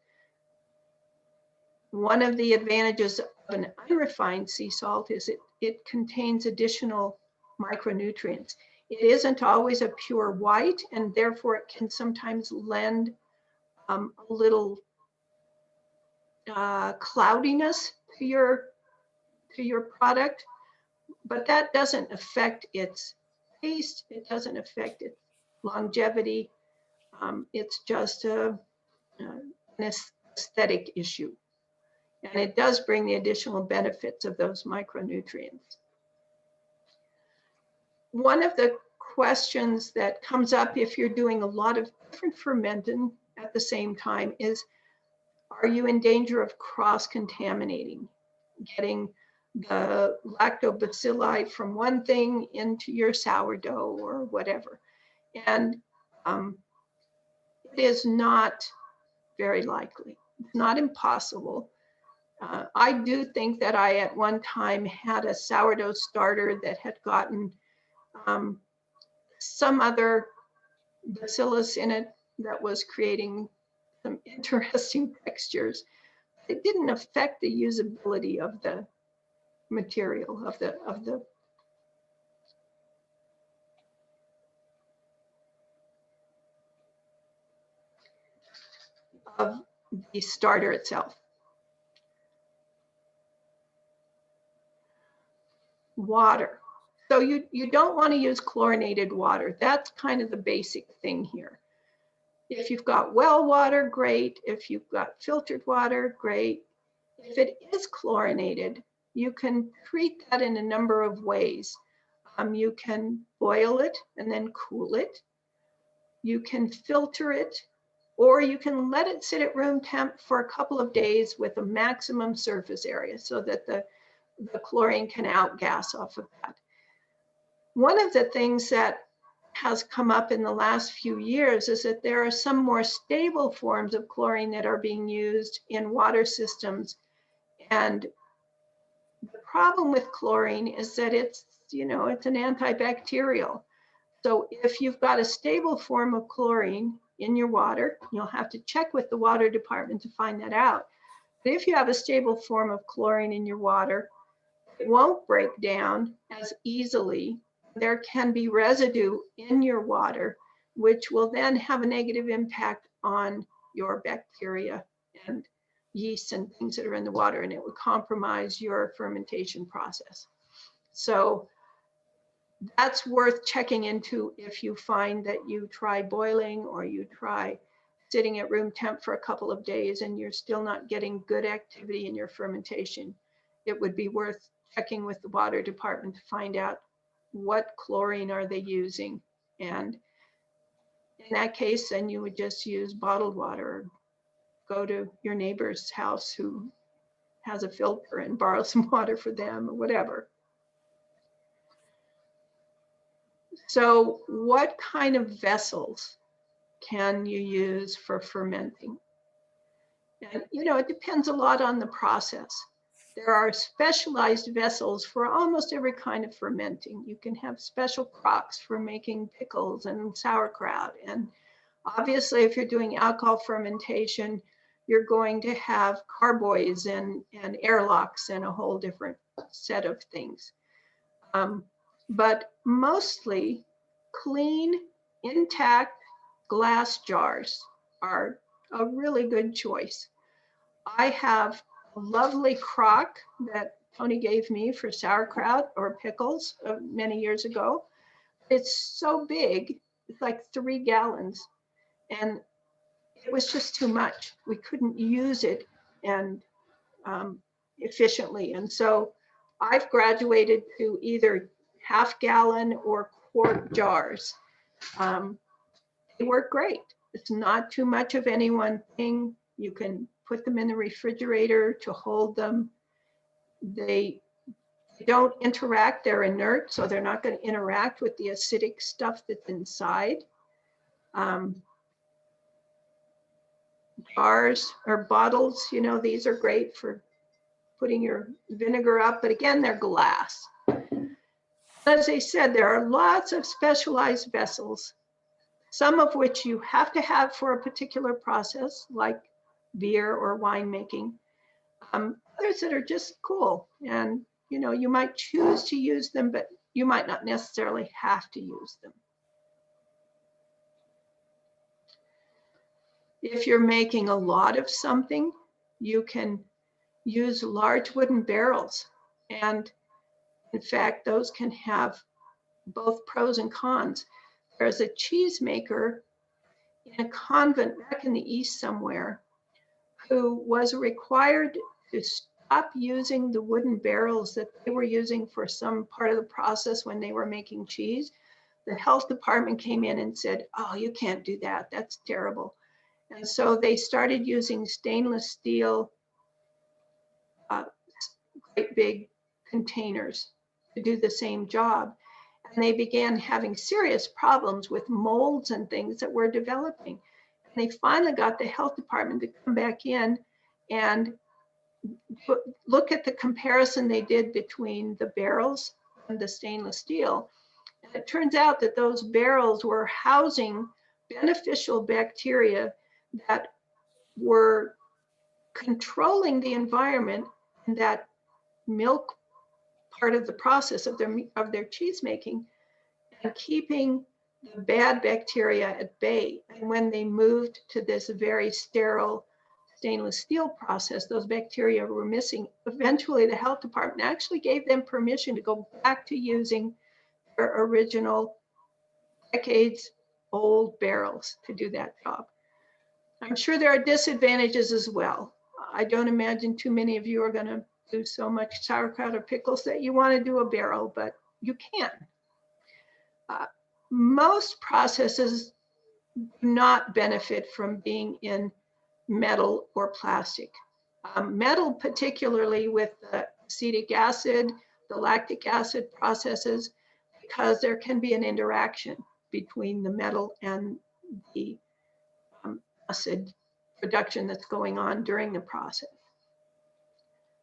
One of the advantages of an unrefined sea salt is it contains additional micronutrients. It isn't always a pure white, and therefore it can sometimes lend a little cloudiness to your product, but that doesn't affect its taste. It doesn't affect its longevity. It's just an aesthetic issue. And it does bring the additional benefits of those micronutrients. One of the questions that comes up if you're doing a lot of different fermenting at the same time is, are you in danger of cross-contaminating, getting the lactobacilli from one thing into your sourdough or whatever? And it is not very likely. It's not impossible. I do think that I at one time had a sourdough starter that had gotten some other bacillus in it that was creating some interesting textures. It didn't affect the usability of the material, of the starter itself. Water. So you don't want to use chlorinated water. That's kind of the basic thing here. If you've got well water, great. If you've got filtered water, great. If it is chlorinated, you can treat that in a number of ways. You can boil it and then cool it. You can filter it, or you can let it sit at room temp for a couple of days with a maximum surface area so that the chlorine can outgas off of that. One of the things that has come up in the last few years is that there are some more stable forms of chlorine that are being used in water systems. And the problem with chlorine is that it's an antibacterial. So if you've got a stable form of chlorine in your water, you'll have to check with the water department to find that out. But if you have a stable form of chlorine in your water, it won't break down as easily. There can be residue in your water, which will then have a negative impact on your bacteria and yeast and things that are in the water, and it would compromise your fermentation process. So that's worth checking into if you find that you try boiling or you try sitting at room temp for a couple of days and you're still not getting good activity in your fermentation. It would be worth checking with the water department to find out what chlorine are they using. And in that case, then you would just use bottled water, or go to your neighbor's house who has a filter and borrow some water for them or whatever. So what kind of vessels can you use for fermenting? And it depends a lot on the process. There are specialized vessels for almost every kind of fermenting. You can have special crocks for making pickles and sauerkraut. And obviously, if you're doing alcohol fermentation, you're going to have carboys and airlocks and a whole different set of things. But mostly clean, intact glass jars are a really good choice. I have a lovely crock that Tony gave me for sauerkraut or pickles many years ago. It's so big, it's like 3 gallons. And it was just too much. We couldn't use it and efficiently. And so I've graduated to either half-gallon or quart jars. They work great. It's not too much of any one thing. You can put them in the refrigerator to hold them. They don't interact, they're inert, so they're not going to interact with the acidic stuff that's inside. Jars or bottles, you know, these are great for putting your vinegar up, but again, they're glass. As I said, there are lots of specialized vessels, some of which you have to have for a particular process, like beer or winemaking. Others that are just cool, and you know, you might choose to use them, but you might not necessarily have to use them. If you're making a lot of something, you can use large wooden barrels, and in fact, those can have both pros and cons. There's a cheesemaker in a convent back in the East somewhere who was required to stop using the wooden barrels that they were using for some part of the process when they were making cheese. The health department came in and said, "Oh, you can't do that. That's terrible." And so they started using stainless steel, great big containers to do the same job. And they began having serious problems with molds and things that were developing. And they finally got the health department to come back in and look at the comparison they did between the barrels and the stainless steel. And it turns out that those barrels were housing beneficial bacteria that were controlling the environment in that milk part of the process of their cheese making, and keeping the bad bacteria at bay. And when they moved to this very sterile stainless steel process, those bacteria were missing. Eventually, the health department actually gave them permission to go back to using their original decades old barrels to do that job. I'm sure there are disadvantages as well. I don't imagine too many of you are going to do so much sauerkraut or pickles that you want to do a barrel, but you can. Most processes do not benefit from being in metal or plastic. Metal, particularly with the acetic acid, the lactic acid processes, because there can be an interaction between the metal and the acid production that's going on during the process,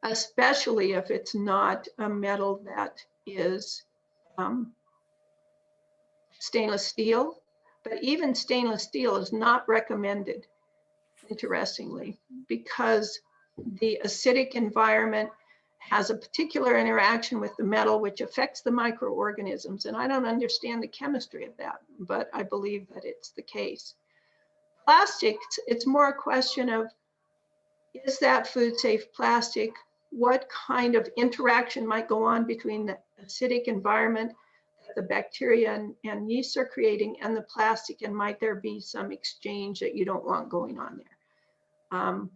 especially if it's not a metal that is stainless steel. But even stainless steel is not recommended, interestingly, because the acidic environment has a particular interaction with the metal which affects the microorganisms. And I don't understand the chemistry of that, but I believe that it's the case. Plastics, it's more a question of, is that food safe plastic? What kind of interaction might go on between the acidic environment that the bacteria and yeasts are creating and the plastic, and might there be some exchange that you don't want going on there?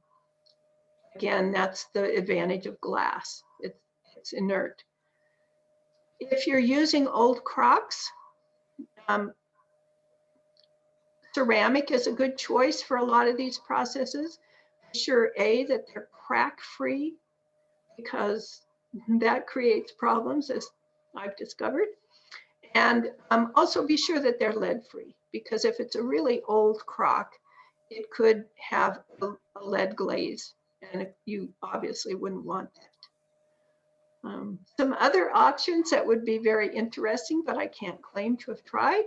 Again, that's the advantage of glass. It's inert. If you're using old crocks, ceramic is a good choice for a lot of these processes. Sure, that they're crack-free, because that creates problems, as I've discovered. And also be sure that they're lead-free, because if it's a really old crock, it could have a lead glaze, and you obviously wouldn't want that. Some other options that would be very interesting, but I can't claim to have tried,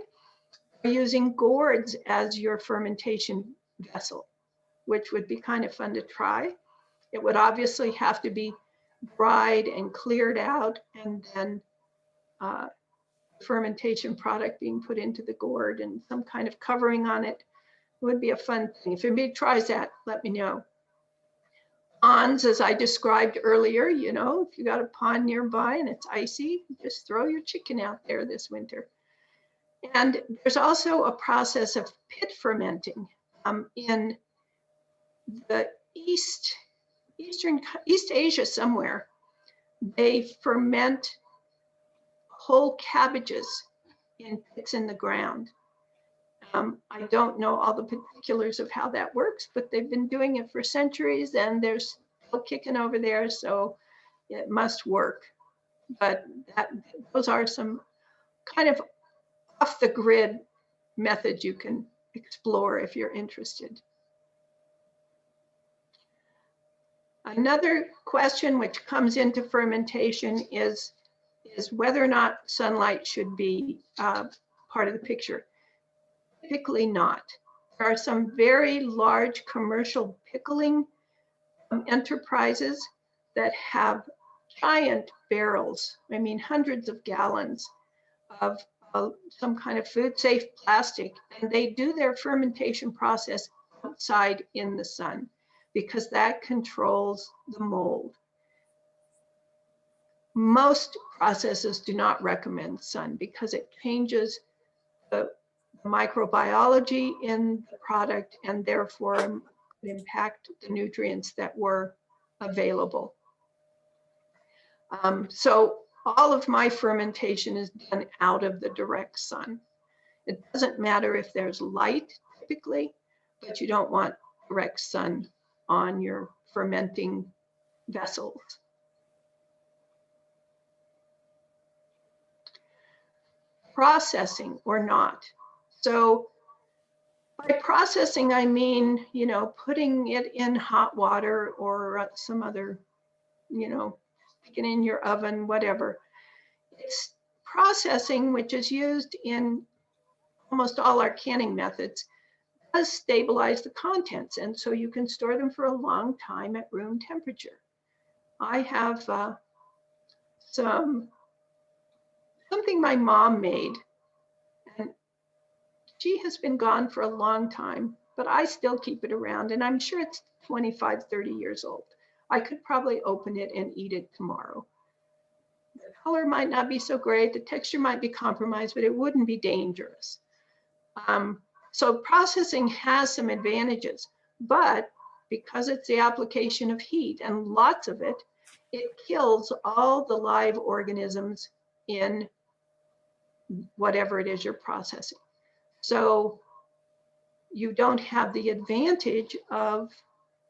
are using gourds as your fermentation vessel, which would be kind of fun to try. It would obviously have to be dried and cleared out, and then fermentation product being put into the gourd and some kind of covering on it. It would be a fun thing. If anybody tries that, let me know. Ponds, as I described earlier, you know, if you got a pond nearby and it's icy, just throw your chicken out there this winter. And there's also a process of pit fermenting in the East Asia somewhere, they ferment whole cabbages in pits in the ground. I don't know all the particulars of how that works, but they've been doing it for centuries and they're still kicking over there, so it must work. But those are some kind of off the grid methods you can explore if you're interested. Another question which comes into fermentation is whether or not sunlight should be part of the picture. Typically not. There are some very large commercial pickling enterprises that have giant barrels, I mean hundreds of gallons of some kind of food safe plastic, and they do their fermentation process outside in the sun because that controls the mold. Most processes do not recommend sun because it changes the microbiology in the product and therefore impact the nutrients that were available. So all of my fermentation is done out of the direct sun. It doesn't matter if there's light typically, but you don't want direct sun on your fermenting vessels. Processing or not. So by processing, I mean, you know, putting it in hot water or some other, you know, sticking in your oven, whatever. It's processing, which is used in almost all our canning methods, does stabilize the contents. And so you can store them for a long time at room temperature. I have something my mom made, and she has been gone for a long time, but I still keep it around, and I'm sure it's 25, 30 years old. I could probably open it and eat it tomorrow. The color might not be so great, the texture might be compromised, but it wouldn't be dangerous. So processing has some advantages, but because it's the application of heat and lots of it, it kills all the live organisms in whatever it is you're processing. So you don't have the advantage of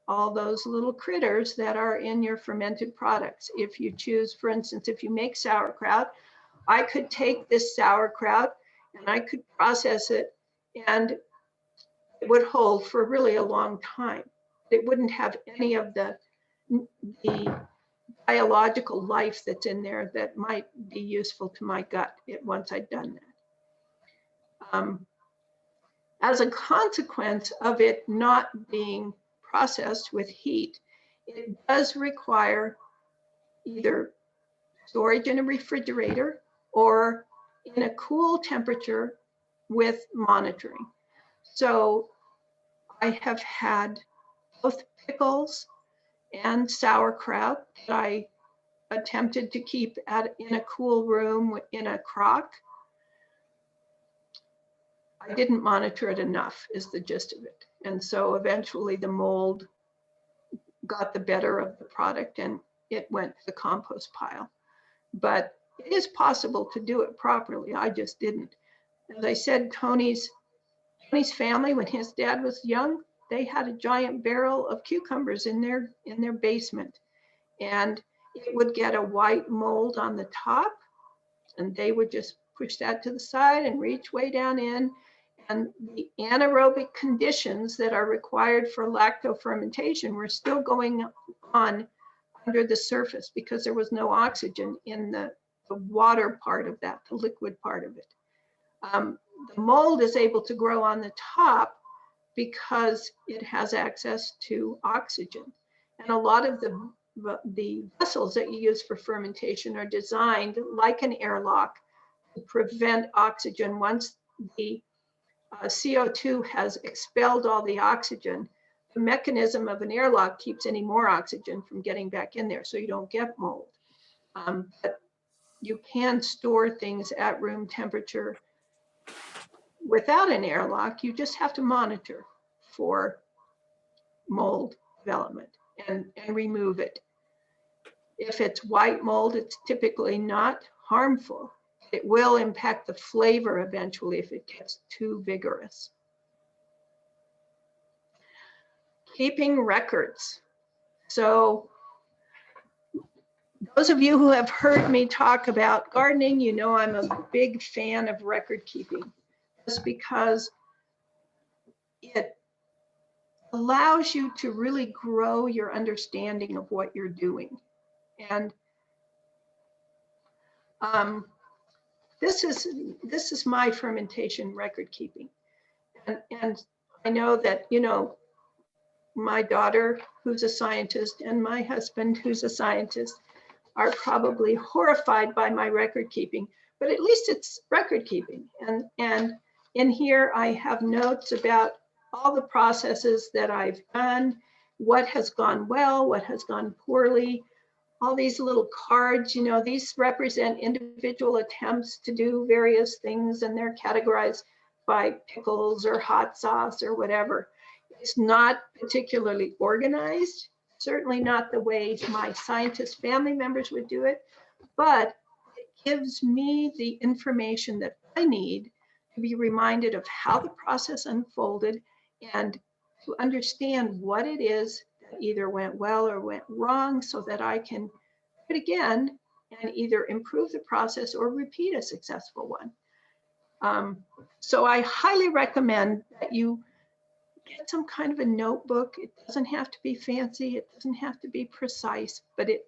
all those little critters that are in your fermented products. If you choose, for instance, if you make sauerkraut, I could take this sauerkraut and I could process it and it would hold for really a long time. It wouldn't have any of the biological life that's in there that might be useful to my gut once I'd done that. As a consequence of it not being processed with heat, it does require either storage in a refrigerator or in a cool temperature with monitoring. So I have had both pickles and sauerkraut that I attempted to keep in a cool room in a crock. I didn't monitor it enough is the gist of it. And so eventually the mold got the better of the product and it went to the compost pile. But it is possible to do it properly. I just didn't. As I said, Tony's family, when his dad was young, they had a giant barrel of cucumbers in their basement. And it would get a white mold on the top and they would just push that to the side and reach way down in. And the anaerobic conditions that are required for lactofermentation were still going on under the surface because there was no oxygen in the water part of that, the liquid part of it. The mold is able to grow on the top because it has access to oxygen. And a lot of the vessels that you use for fermentation are designed like an airlock to prevent oxygen. Once the CO2 has expelled all the oxygen, the mechanism of an airlock keeps any more oxygen from getting back in there so you don't get mold. But you can store things at room temperature without an airlock. You just have to monitor for mold development and remove it. If it's white mold, it's typically not harmful. It will impact the flavor eventually if it gets too vigorous. Keeping records. So those of you who have heard me talk about gardening, you know I'm a big fan of record keeping, just because it allows you to really grow your understanding of what you're doing. And this is my fermentation record keeping. And I know that, you know, my daughter, who's a scientist, and my husband, who's a scientist, are probably horrified by my record keeping, but at least it's record keeping. And in here, I have notes about all the processes that I've done, what has gone well, what has gone poorly, all these little cards, you know, these represent individual attempts to do various things, and they're categorized by pickles or hot sauce or whatever. It's not particularly organized, certainly not the way my scientist family members would do it, but it gives me the information that I need to be reminded of how the process unfolded and to understand what it is that either went well or went wrong, so that I can do it again and either improve the process or repeat a successful one. So I highly recommend that you get some kind of a notebook. It doesn't have to be fancy. It doesn't have to be precise, but it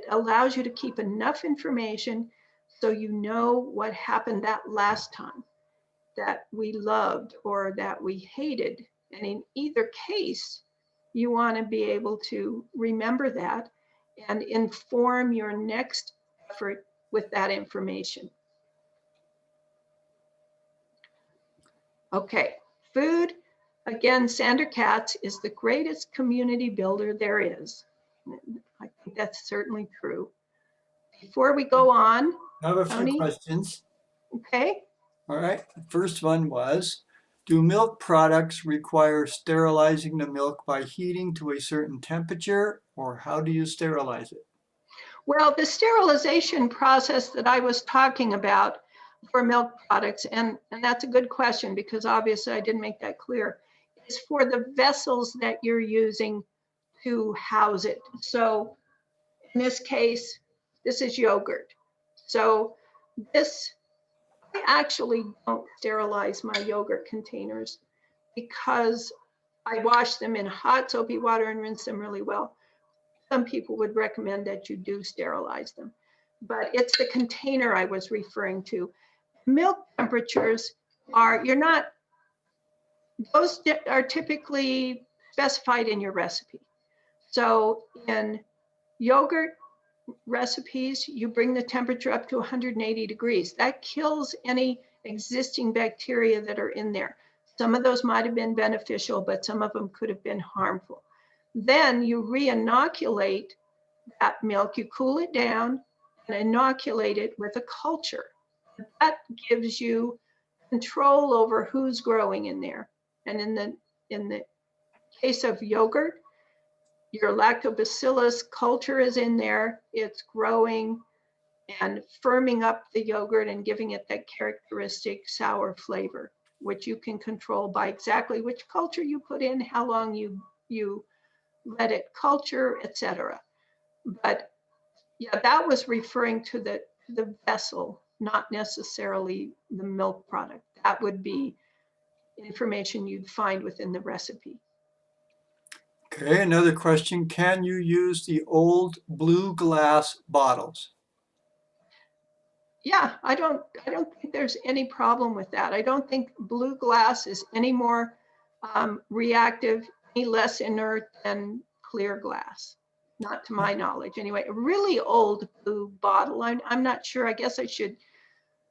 allows you to keep enough information so you know what happened that last time that we loved or that we hated. And in either case, you want to be able to remember that and inform your next effort with that information. Okay, food. Again, Sandra Katz is the greatest community builder there is. I think that's certainly true. Before we go on, I have a few Tony? questions. Okay. All right. The first one was, do milk products require sterilizing the milk by heating to a certain temperature, or how do you sterilize it? Well, the sterilization process that I was talking about for milk products, and that's a good question because obviously I didn't make that clear, is for the vessels that you're using to house it. So in this case, this is yogurt. So this, I actually don't sterilize my yogurt containers because I wash them in hot soapy water and rinse them really well. Some people would recommend that you do sterilize them, but it's the container I was referring to. Milk temperatures are, those are typically specified in your recipe. So in yogurt recipes, you bring the temperature up to 180 degrees. That kills any existing bacteria that are in there. Some of those might have been beneficial, but some of them could have been harmful. Then you re-inoculate that milk, you cool it down and inoculate it with a culture. That gives you control over who's growing in there. And in the case of yogurt, your lactobacillus culture is in there. It's growing and firming up the yogurt and giving it that characteristic sour flavor, which you can control by exactly which culture you put in, how long you let it culture, etc. But yeah, that was referring to the vessel, not necessarily the milk product. That would be information you'd find within the recipe. Okay, another question. Can you use the old blue glass bottles? Yeah, I don't think there's any problem with that. I don't think blue glass is any more reactive, any less inert than clear glass. Not to my knowledge anyway. A really old blue bottle, I'm not sure, I guess I should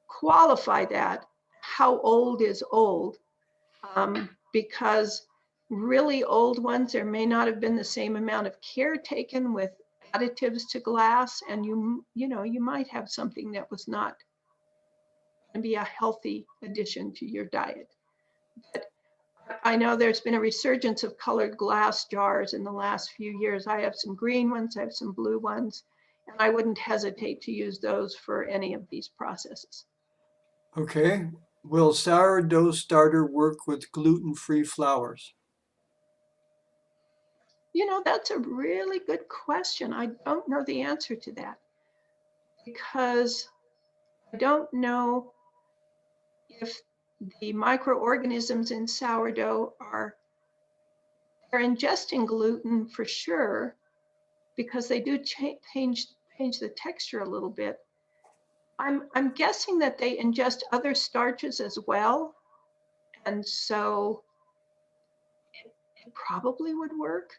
qualify that. How old is old? Because really old ones, there may not have been the same amount of care taken with additives to glass, and you might have something that was not going to be a healthy addition to your diet. But I know there's been a resurgence of colored glass jars in the last few years. I have some green ones, I have some blue ones, and I wouldn't hesitate to use those for any of these processes. Okay. Will sourdough starter work with gluten-free flours? You know, that's a really good question. I don't know the answer to that because I don't know if the microorganisms in sourdough they're ingesting gluten for sure, because they do change the texture a little bit. I'm guessing that they ingest other starches as well, and so it probably would work.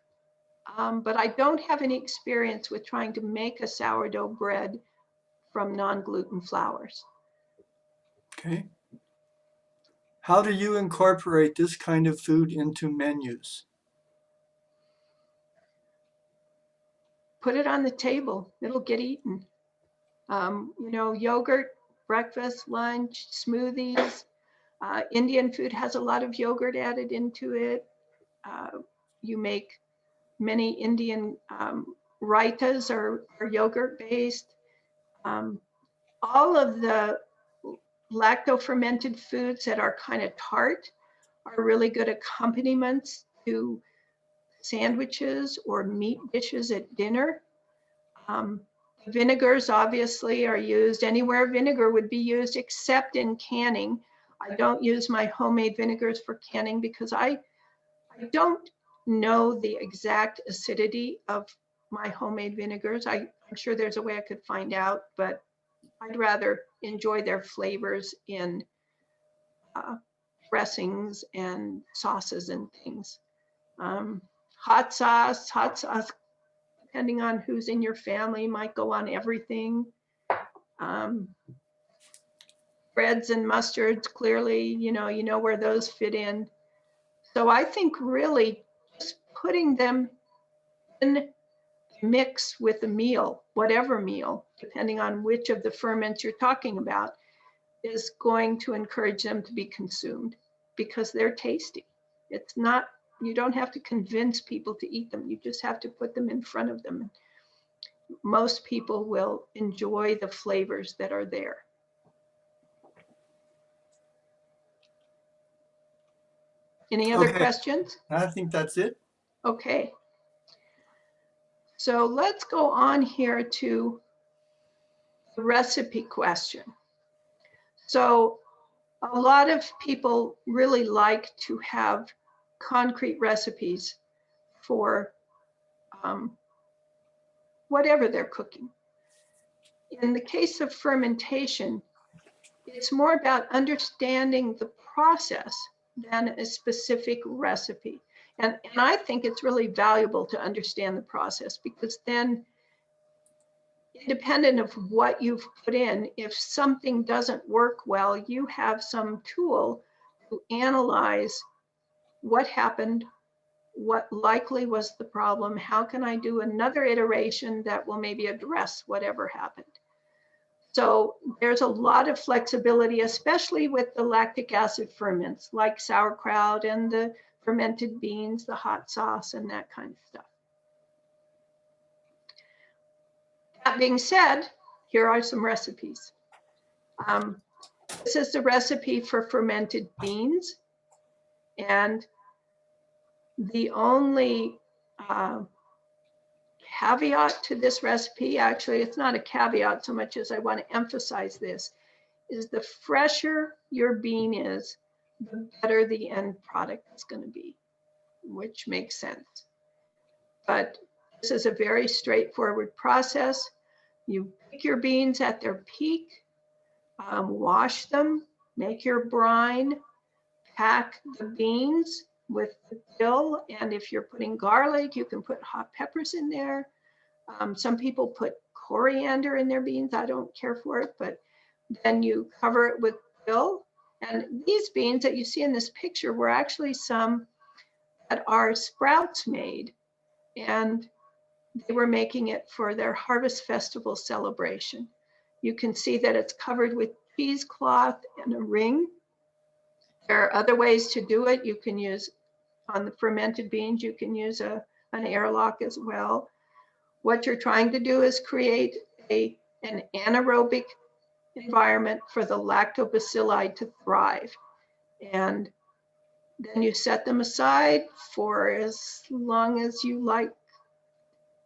But I don't have any experience with trying to make a sourdough bread from non-gluten flours. Okay. How do you incorporate this kind of food into menus? Put it on the table, it'll get eaten. You know, yogurt, breakfast, lunch, smoothies. Indian food has a lot of yogurt added into it. You make many Indian raitas are yogurt based. All of the lacto-fermented foods that are kind of tart are really good accompaniments to sandwiches or meat dishes at dinner. Vinegars obviously are used anywhere vinegar would be used except in canning. I don't use my homemade vinegars for canning because I don't know the exact acidity of my homemade vinegars. I'm sure there's a way I could find out, but I'd rather enjoy their flavors in dressings and sauces and things. Hot sauce, depending on who's in your family, might go on everything. Breads and mustards, clearly, you know where those fit in. So I think really just putting them in mix with a meal, whatever meal, depending on which of the ferments you're talking about, is going to encourage them to be consumed because they're tasty. It's not, you don't have to convince people to eat them. You just have to put them in front of them. Most people will enjoy the flavors that are there. Any other questions? I think that's it. Okay. So let's go on here to the recipe question. So a lot of people really like to have concrete recipes for whatever they're cooking. In the case of fermentation, it's more about understanding the process than a specific recipe. And I think it's really valuable to understand the process because then, independent of what you've put in, if something doesn't work well, you have some tool to analyze what happened, what likely was the problem, how can I do another iteration that will maybe address whatever happened. So there's a lot of flexibility, especially with the lactic acid ferments like sauerkraut and the fermented beans, the hot sauce, and that kind of stuff. That being said, here are some recipes. This is the recipe for fermented beans. And the only caveat to this recipe, actually, it's not a caveat so much as I want to emphasize this, is the fresher your bean is, the better the end product is going to be, which makes sense. But this is a very straightforward process. You pick your beans at their peak, wash them, make your brine, pack the beans with the dill, and if you're putting garlic, you can put hot peppers in there. Some people put coriander in their beans. I don't care for it, but then you cover it with dill. And these beans that you see in this picture were actually some that our sprouts made, and they were making it for their Harvest Festival celebration. You can see that it's covered with cheesecloth and a ring. There are other ways to do it. You can use, on the fermented beans, you can use an airlock as well. What you're trying to do is create an anaerobic environment for the lactobacilli to thrive. And then you set them aside for as long as you like,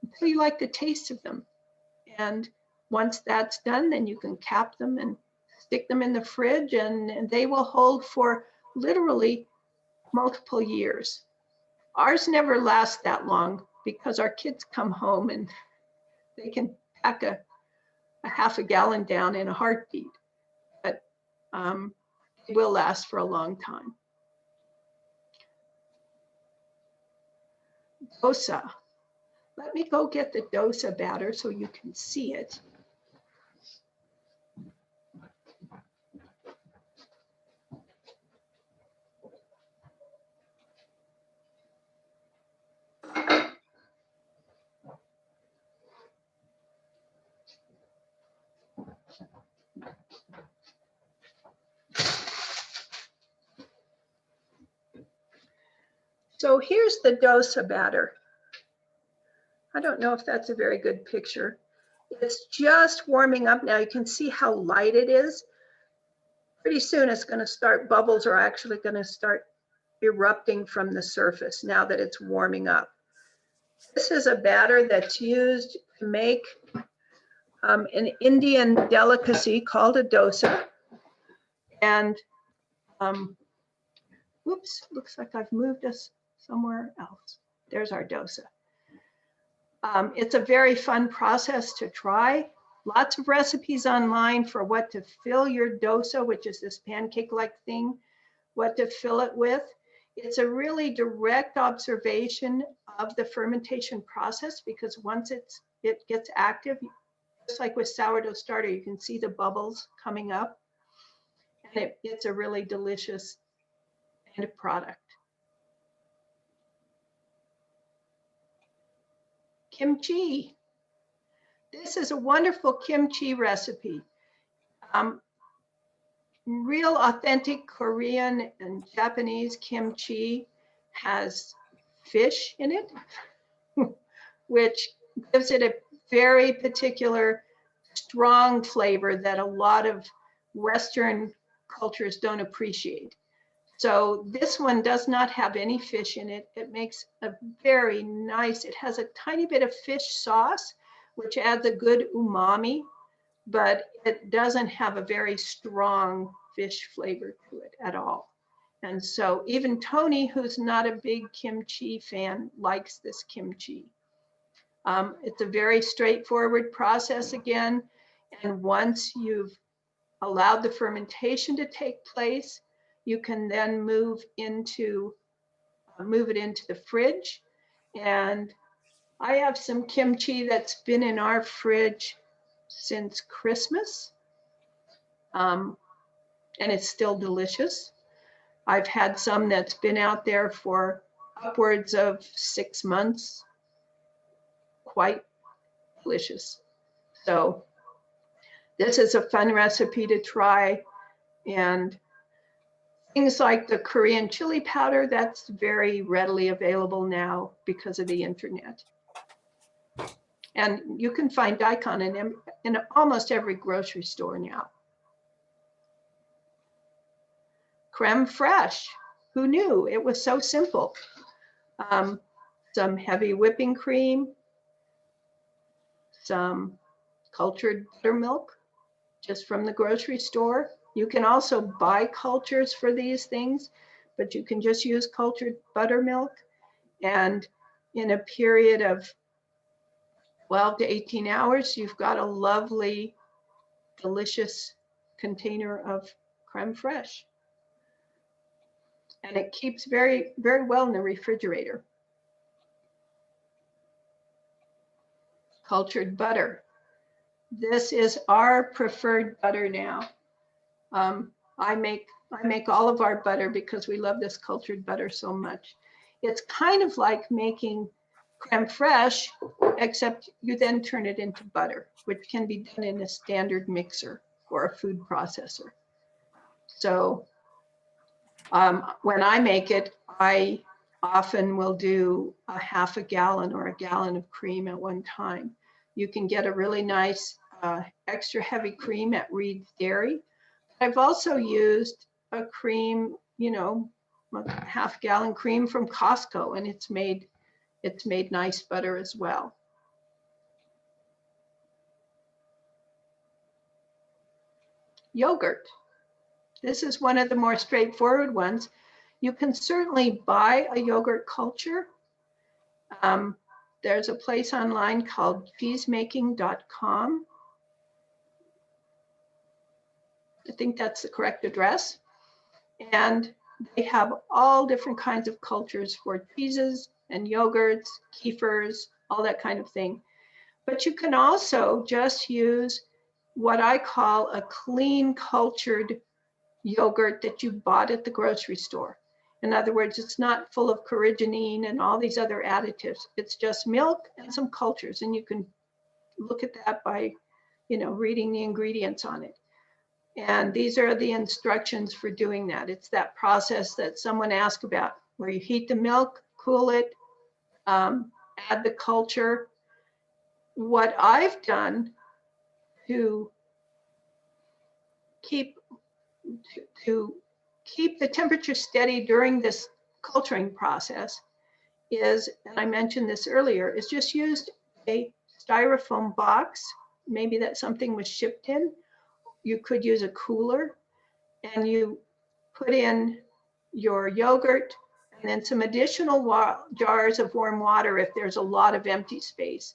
until you like the taste of them. And once that's done, then you can cap them and stick them in the fridge, and they will hold for literally multiple years. Ours never last that long because our kids come home and they can pack a half a gallon down in a heartbeat, but it will last for a long time. Dosa. Let me go get the dosa batter so you can see it. So here's the dosa batter. I don't know if that's a very good picture. It's just warming up now. You can see how light it is. Pretty soon it's going to start, bubbles are actually going to start erupting from the surface now that it's warming up. This is a batter that's used to make an Indian delicacy called a dosa. And whoops, looks like I've moved us somewhere else. There's our dosa. It's a very fun process to try. Lots of recipes online for what to fill your dosa, which is this pancake-like thing, what to fill it with. It's a really direct observation of the fermentation process, because once it gets active, just like with sourdough starter, you can see the bubbles coming up, and it's a really delicious end product. Kimchi. This is a wonderful kimchi recipe. Real authentic Korean and Japanese kimchi has fish in it, which gives it a very particular strong flavor that a lot of Western cultures don't appreciate. So this one does not have any fish in it. It makes a very nice, it has a tiny bit of fish sauce, which adds a good umami, but it doesn't have a very strong fish flavor to it at all. And so even Tony, who's not a big kimchi fan, likes this kimchi. It's a very straightforward process again. And once you've allowed the fermentation to take place, you can then move it into the fridge. And I have some kimchi that's been in our fridge since Christmas, and it's still delicious. I've had some that's been out there for upwards of 6 months, quite delicious. So this is a fun recipe to try. And things like the Korean chili powder, that's very readily available now because of the internet. And you can find daikon in almost every grocery store now. Creme fraiche, who knew? It was so simple. Some heavy whipping cream, some cultured buttermilk, just from the grocery store. You can also buy cultures for these things, but you can just use cultured buttermilk. And in a period of 12 to 18 hours, you've got a lovely, delicious container of creme fraiche. And it keeps very, very well in the refrigerator. Cultured butter. This is our preferred butter now. I make all of our butter because we love this cultured butter so much. It's kind of like making creme fraiche, except you then turn it into butter, which can be done in a standard mixer or a food processor. So When I make it, I often will do a half a gallon or a gallon of cream at one time. You can get a really nice extra heavy cream at Reed's Dairy. I've also used a cream, you know, a half gallon cream from Costco, and it's made nice butter as well. Yogurt. This is one of the more straightforward ones. You can certainly buy a yogurt culture. There's a place online called cheesemaking.com. I think that's the correct address. And they have all different kinds of cultures for cheeses and yogurts, kefirs, all that kind of thing. But you can also just use what I call a clean cultured yogurt that you bought at the grocery store. In other words, it's not full of carrageenan and all these other additives. It's just milk and some cultures, and you can look at that by, you know, reading the ingredients on it. And these are the instructions for doing that. It's that process that someone asked about, where you heat the milk, cool it, add the culture. What I've done to keep the temperature steady during this culturing process is, and I mentioned this earlier, is just used a styrofoam box. Maybe that something was shipped in. You could use a cooler, and you put in your yogurt and then some additional jars of warm water if there's a lot of empty space,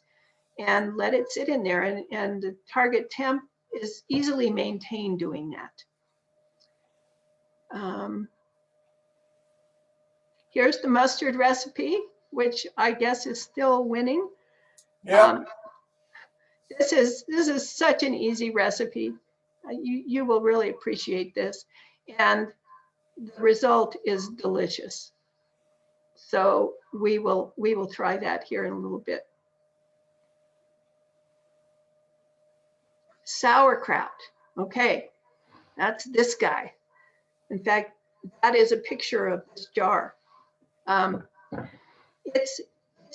and let it sit in there. And the target temp is easily maintained doing that. Here's the mustard recipe, which I guess is still winning. Yeah. This is such an easy recipe. You will really appreciate this, and the result is delicious. So we will try that here in a little bit. Sauerkraut. Okay, that's this guy. In fact, that is a picture of this jar. It's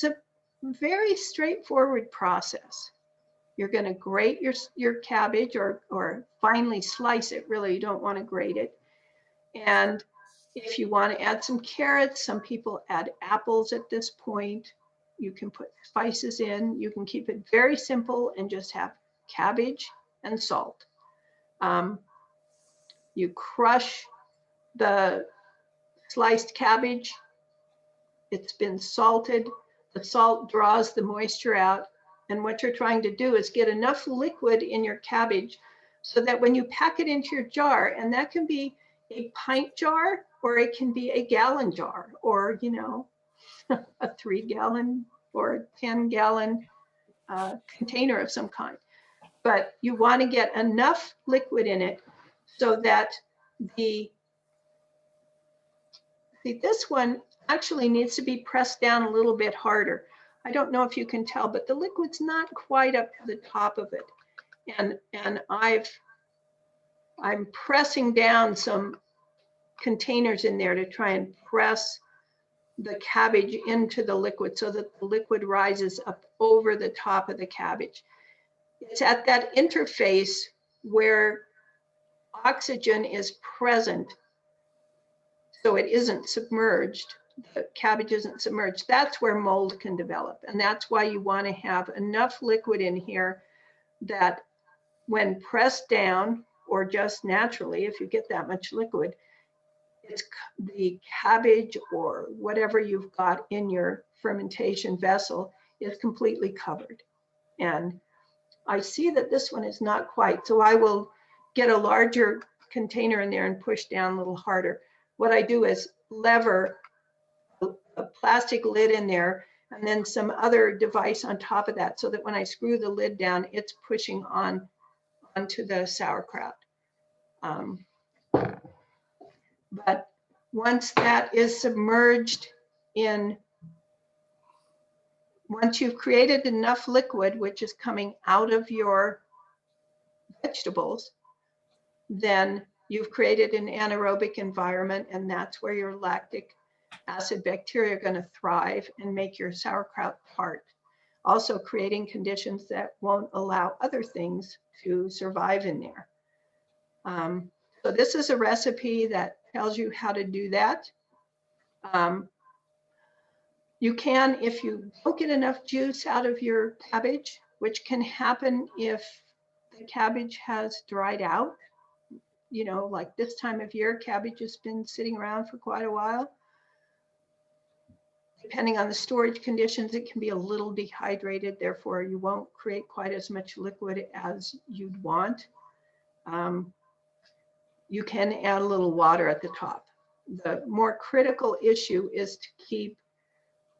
a very straightforward process. You're going to grate your cabbage or finely slice it. Really, you don't want to grate it. And if you want to add some carrots, some people add apples at this point. You can put spices in. You can keep it very simple and just have cabbage and salt. You crush the sliced cabbage. It's been salted. The salt draws the moisture out. And what you're trying to do is get enough liquid in your cabbage so that when you pack it into your jar, and that can be a pint jar, or it can be a gallon jar, or, you know, a 3-gallon or 10-gallon container of some kind. But you want to get enough liquid in it so that this one actually needs to be pressed down a little bit harder. I don't know if you can tell, but the liquid's not quite up to the top of it. And I'm pressing down some containers in there to try and press the cabbage into the liquid so that the liquid rises up over the top of the cabbage. It's at that interface where oxygen is present, so it isn't submerged. The cabbage isn't submerged. That's where mold can develop. And that's why you want to have enough liquid in here that when pressed down, or just naturally, if you get that much liquid, it's the cabbage or whatever you've got in your fermentation vessel is completely covered. And I see that this one is not quite, so I will get a larger container in there and push down a little harder. What I do is lever a plastic lid in there and then some other device on top of that so that when I screw the lid down, it's pushing onto the sauerkraut. But once that is submerged in, once you've created enough liquid, which is coming out of your vegetables, then you've created an anaerobic environment, and that's where your lactic acid bacteria are going to thrive and make your sauerkraut tart. Also creating conditions that won't allow other things to survive in there. So this is a recipe that tells you how to do that. You can, if you don't get enough juice out of your cabbage, which can happen if the cabbage has dried out, you know, like this time of year, cabbage has been sitting around for quite a while. Depending on the storage conditions, it can be a little dehydrated, therefore you won't create quite as much liquid as you'd want. You can add a little water at the top. The more critical issue is to keep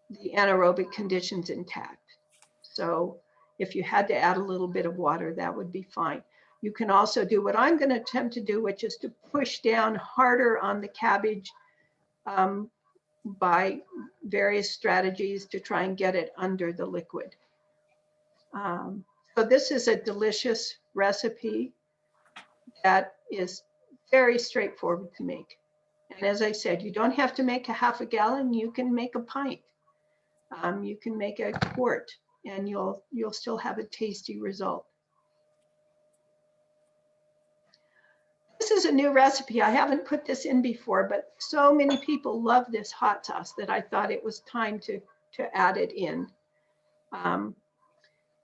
the anaerobic conditions intact. So if you had to add a little bit of water, that would be fine. You can also do what I'm going to attempt to do, which is to push down harder on the cabbage by various strategies to try and get it under the liquid. So this is a delicious recipe that is very straightforward to make. And as I said, you don't have to make a half a gallon, you can make a pint. You can make a quart, and you'll still have a tasty result. This is a new recipe. I haven't put this in before, but so many people love this hot sauce that I thought it was time to add it in.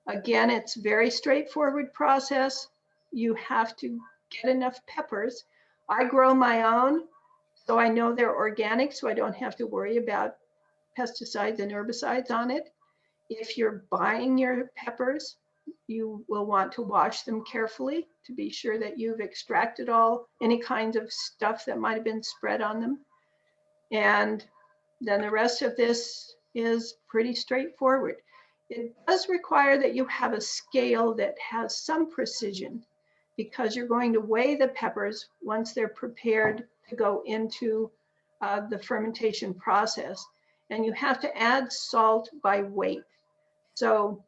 Again, it's a very straightforward process. You have to get enough peppers. I grow my own, so I know they're organic, so I don't have to worry about pesticides and herbicides on it. If you're buying your peppers, you will want to wash them carefully to be sure that you've extracted any kinds of stuff that might have been spread on them. And then the rest of this is pretty straightforward. It does require that you have a scale that has some precision, because you're going to weigh the peppers once they're prepared to go into the fermentation process. And you have to add salt by weight. So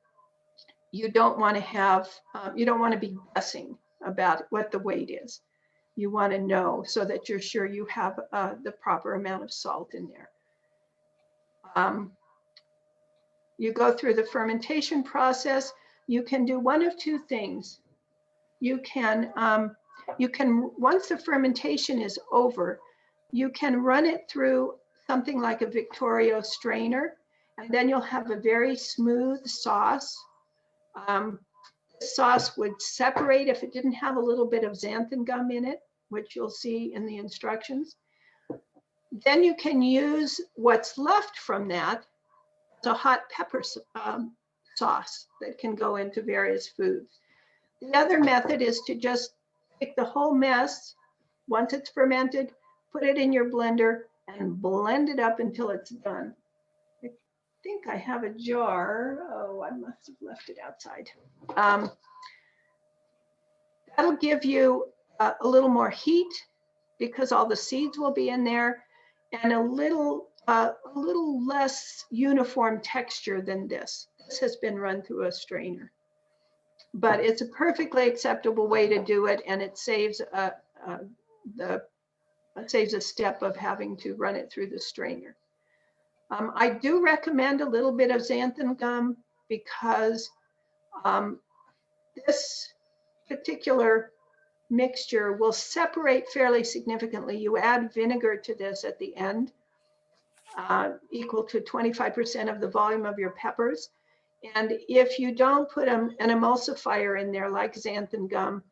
you don't want to have, you don't want to be guessing about what the weight is. You want to know so that you're sure you have the proper amount of salt in there. You go through the fermentation process. You can do one of two things. You can, once the fermentation is over, you can run it through something like a Victorio strainer, and then you'll have a very smooth sauce. The sauce would separate if it didn't have a little bit of xanthan gum in it, which you'll see in the instructions. Then you can use what's left from that as a hot pepper sauce that can go into various foods. The other method is to just take the whole mess, once it's fermented, put it in your blender and blend it up until it's done. I think I have a jar. Oh, I must have left it outside. That'll give you a little more heat because all the seeds will be in there, and a little less uniform texture than this. This has been run through a strainer. But it's a perfectly acceptable way to do it, and it saves a step of having to run it through the strainer. I do recommend a little bit of xanthan gum because this particular mixture will separate fairly significantly. You add vinegar to this at the end, equal to 25% of the volume of your peppers. And if you don't put an emulsifier in there like xanthan gum,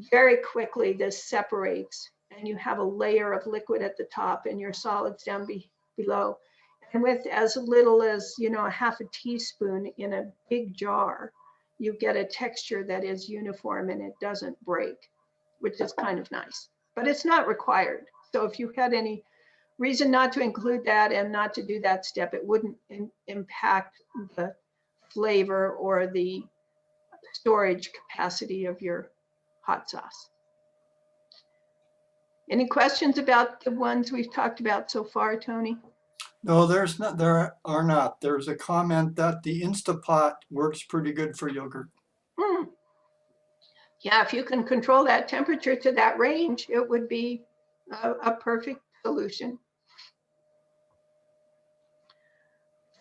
very quickly this separates and you have a layer of liquid at the top and your solids down below. And with as little as, you know, a half a teaspoon in a big jar, you get a texture that is uniform and it doesn't break, which is kind of nice, but it's not required. So if you had any reason not to include that and not to do that step, it wouldn't impact the flavor or the storage capacity of your hot sauce. Any questions about the ones we've talked about so far, Tony? No, there are not. There's a comment that the Instapot works pretty good for yogurt. Yeah, if you can control that temperature to that range, it would be a perfect solution.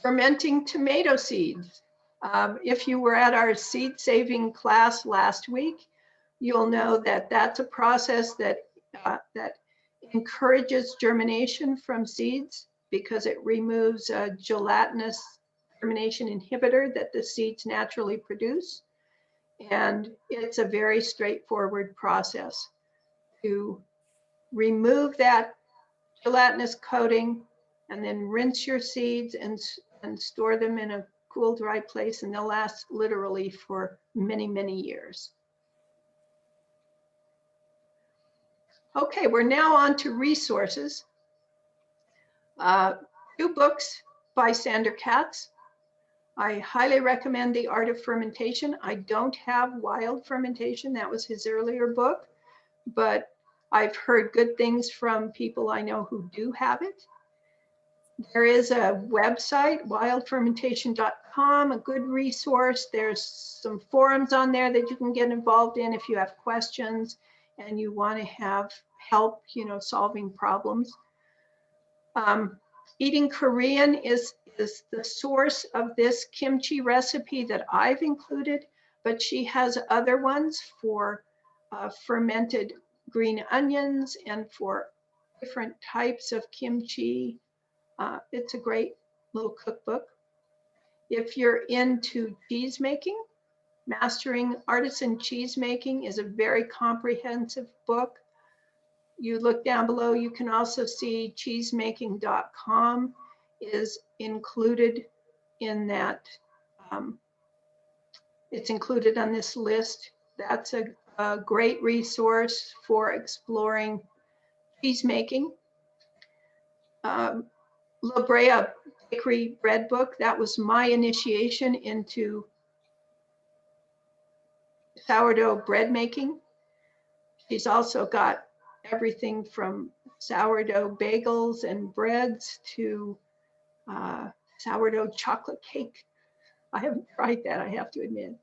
Fermenting tomato seeds. If you were at our seed saving class last week, you'll know that that's a process that encourages germination from seeds because it removes a gelatinous germination inhibitor that the seeds naturally produce. And it's a very straightforward process to remove that gelatinous coating and then rinse your seeds and store them in a cool, dry place, and they'll last literally for many, many years. Okay, we're now on to resources. 2 books by Sander Katz. I highly recommend The Art of Fermentation. I don't have Wild Fermentation. That was his earlier book, but I've heard good things from people I know who do have it. There is a website, wildfermentation.com, a good resource. There's some forums on there that you can get involved in if you have questions and you want to have help, solving problems. Eating Korean is the source of this kimchi recipe that I've included, but she has other ones for fermented green onions and for different types of kimchi. It's a great little cookbook. If you're into cheese making, Mastering Artisan Cheese Making is a very comprehensive book. You look down below, you can also see cheesemaking.com is included in that. It's included on this list. That's a great resource for exploring cheese making. La Brea Bakery Bread Book, that was my initiation into sourdough bread making. She's also got everything from sourdough bagels and breads to sourdough chocolate cake. I haven't tried that, I have to admit.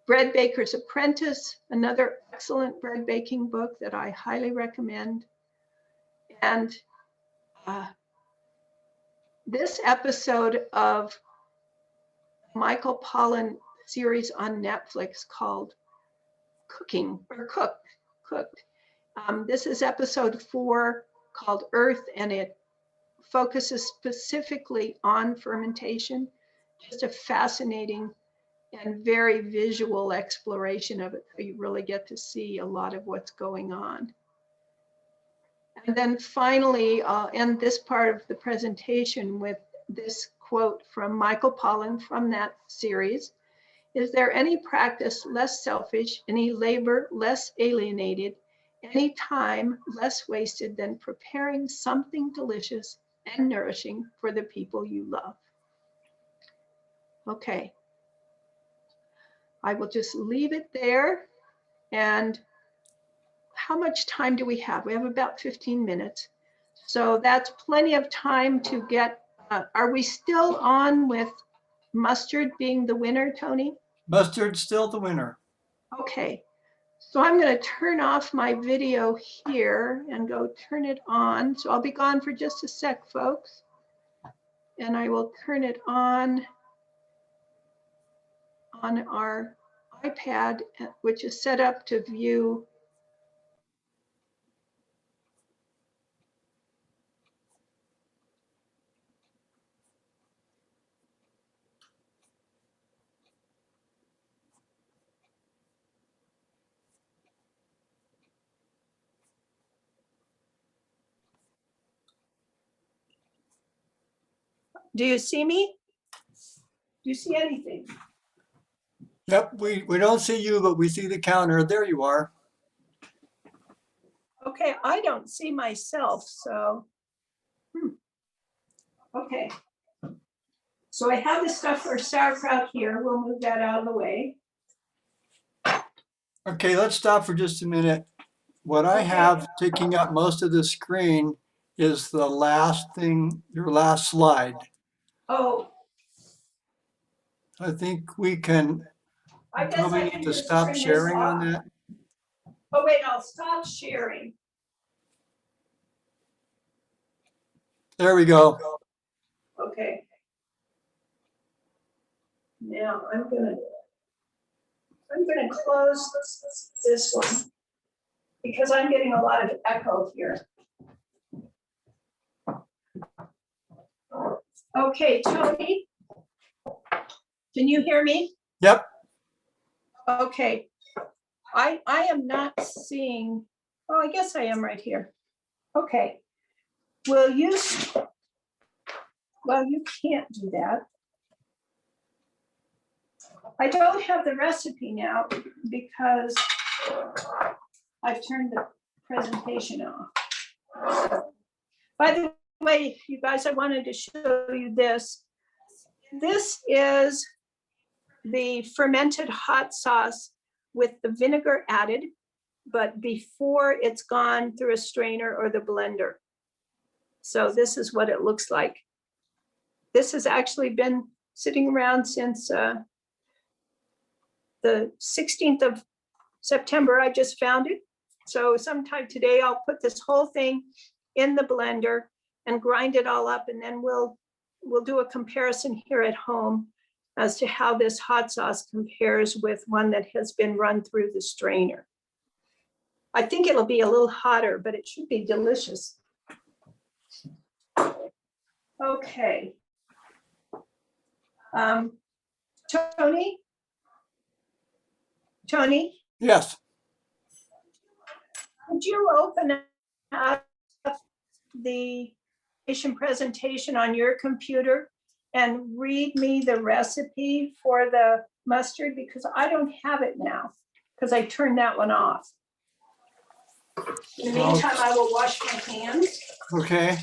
Bread Baker's Apprentice, another excellent bread baking book that I highly recommend. And this episode of Michael Pollan series on Netflix called Cooking or Cooked. This is episode 4 called Earth, and it focuses specifically on fermentation. Just a fascinating and very visual exploration of it. So you really get to see a lot of what's going on. And then finally, I'll end this part of the presentation with this quote from Michael Pollan from that series. Is there any practice less selfish, any labor less alienated, any time less wasted than preparing something delicious and nourishing for the people you love? Okay. I will just leave it there. And how much time do we have? We have about 15 minutes. So that's plenty of time to get, are we still on with mustard being the winner, Tony? Mustard's still the winner. Okay. So I'm going to turn off my video here and go turn it on. So I'll be gone for just a sec, folks. And I will turn it on our iPad, which is set up to view. Do you see me? Do you see anything? Yep, we don't see you, but we see the counter. There you are. Okay, I don't see myself, so. Okay. So I have the stuff for sauerkraut here. We'll move that out of the way. Okay, let's stop for just a minute. What I have taking up most of the screen is the last thing, your last slide. Oh, I think we can I You guess probably I need can to just stop turn this sharing on off. that. Oh, wait, I'll stop sharing. There we go. Okay. Now I'm gonna close this one because I'm getting a lot of echo here. Okay, Tony, can you hear me? Yep. Okay. I am not seeing, oh, I guess I am right here. Okay. Will you, well, you can't do that. I don't have the recipe now because I've turned the presentation off. By the way, you guys, I wanted to show you this. This is the fermented hot sauce with the vinegar added, but before it's gone through a strainer or the blender. So this is what it looks like. This has actually been sitting around since the 16th of September. I just found it. So sometime today, I'll put this whole thing in the blender and grind it all up, and then we'll do a comparison here at home as to how this hot sauce compares with one that has been run through the strainer. I think it'll be a little hotter, but it should be delicious. Okay. Tony? Yes. Could you open up the presentation on your computer and read me the recipe for the mustard? Because I don't have it now, because I turned that one off. In the meantime, I will wash my hands. Okay.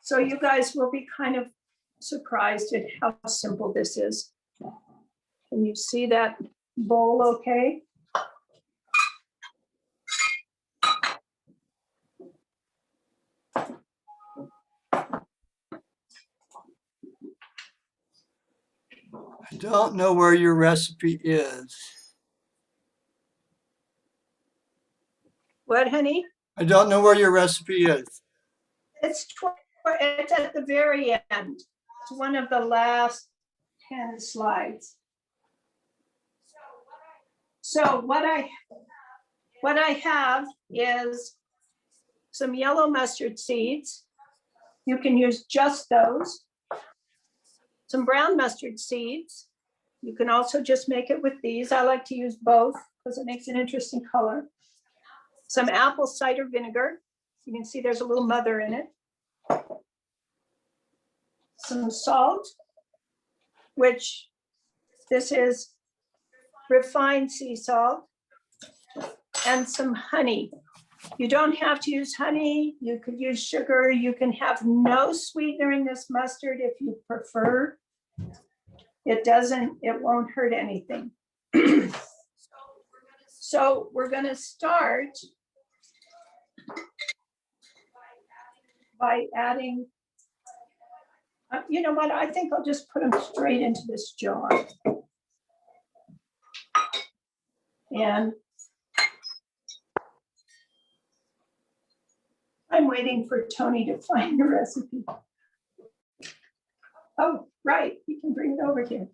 So you guys will be kind of surprised at how simple this is. Can you see that bowl okay? I don't know where your recipe is. What, honey? I don't know where your recipe is. It's at the very end. It's one of the last 10 slides. So what I have is some yellow mustard seeds. You can use just those. Some brown mustard seeds. You can also just make it with these. I like to use both because it makes an interesting color. Some apple cider vinegar. You can see there's a little mother in it. Some salt, which this is refined sea salt, and some honey. You don't have to use honey. You could use sugar. You can have no sweetener in this mustard if you prefer. It won't hurt anything. So we're going to start by adding, you know what, I think I'll just put them straight into this jar. And I'm waiting for Tony to find the recipe. Oh, right, you can bring it over here.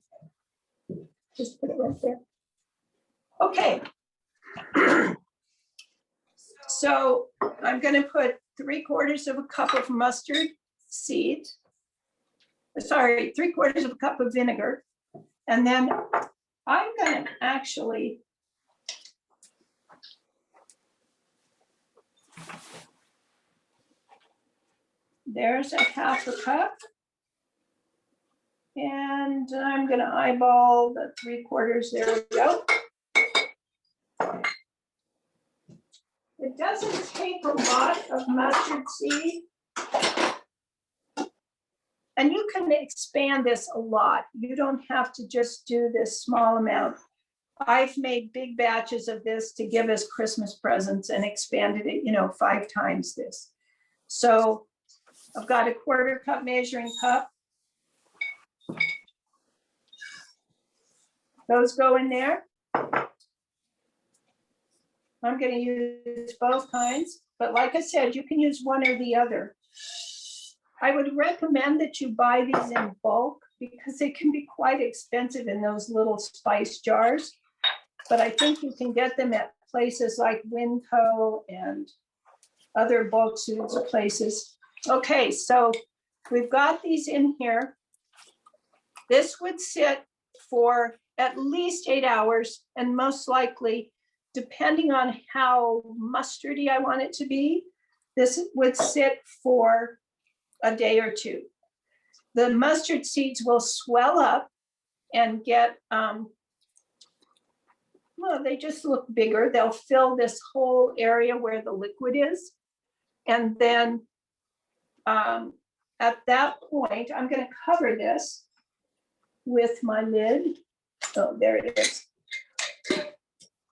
Just put it right there. Okay. So I'm going to put 3/4 cup of mustard seed. Sorry, 3/4 cup of vinegar. And then I'm going to actually there's a 1/2 cup. And I'm going to eyeball the 3/4. There we go. It doesn't take a lot of mustard seed. And you can expand this a lot. You don't have to just do this small amount. I've made big batches of this to give as Christmas presents and expanded it, 5 times this. So I've got a 1/4 cup measuring cup. Those go in there. I'm going to use both kinds, but like I said, you can use one or the other. I would recommend that you buy these in bulk because they can be quite expensive in those little spice jars. But I think you can get them at places like Winco and other bulk foods places. Okay, so we've got these in here. This would sit for at least 8 hours, and most likely, depending on how mustardy I want it to be, this would sit for a day or two. The mustard seeds will swell up and get, well, they just look bigger. They'll fill this whole area where the liquid is. And then at that point, I'm going to cover this with my lid. Oh, there it is.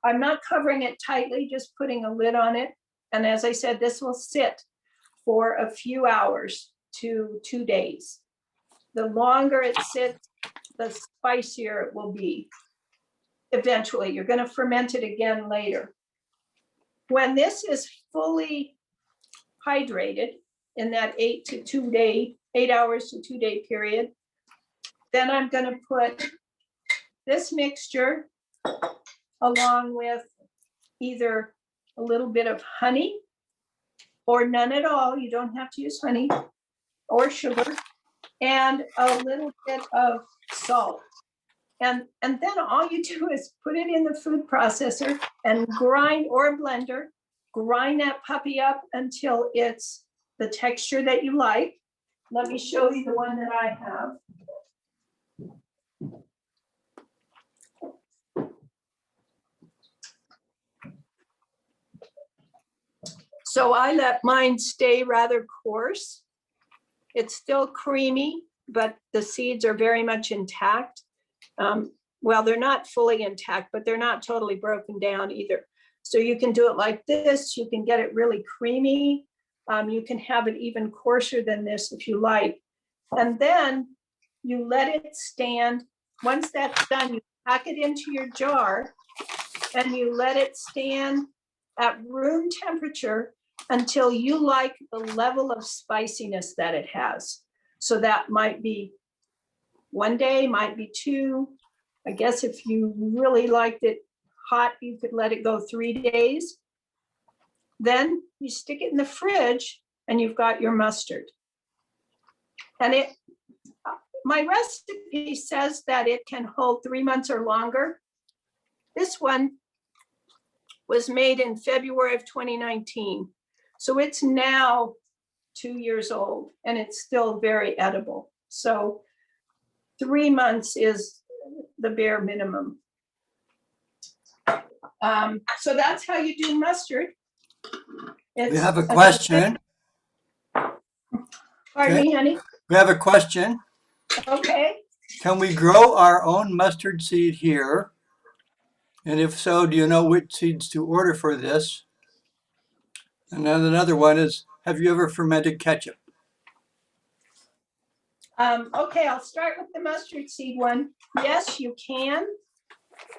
I'm not covering it tightly, just putting a lid on it. And as I said, this will sit for a few hours to 2 days. The longer it sits, the spicier it will be. Eventually, you're going to ferment it again later. When this is fully hydrated in that 8 hours to 2 day period, then I'm going to put this mixture along with either a little bit of honey or none at all. You don't have to use honey or sugar, and a little bit of salt. And then all you do is put it in the food processor and grind, or a blender, grind that puppy up until it's the texture that you like. Let me show you the one that I have. So I let mine stay rather coarse. It's still creamy, but the seeds are very much intact. Well, they're not fully intact, but they're not totally broken down either. So you can do it like this. You can get it really creamy. You can have it even coarser than this if you like. And then you let it stand. Once that's done, you pack it into your jar and you let it stand at room temperature until you like the level of spiciness that it has. So that might be 1 day, might be 2. I guess if you really liked it hot, you could let it go 3 days. Then you stick it in the fridge and you've got your mustard. And my recipe says that it can hold 3 months or longer. This one was made in February of 2019. So it's now 2 years old and it's still very edible. So 3 months is the bare minimum. So that's how you do mustard. We have a question. Pardon me, honey? We have a question. Okay. Can we grow our own mustard seed here? And if so, do you know which seeds to order for this? And then another one is, have you ever fermented ketchup? Okay, I'll start with the mustard seed one. Yes, you can.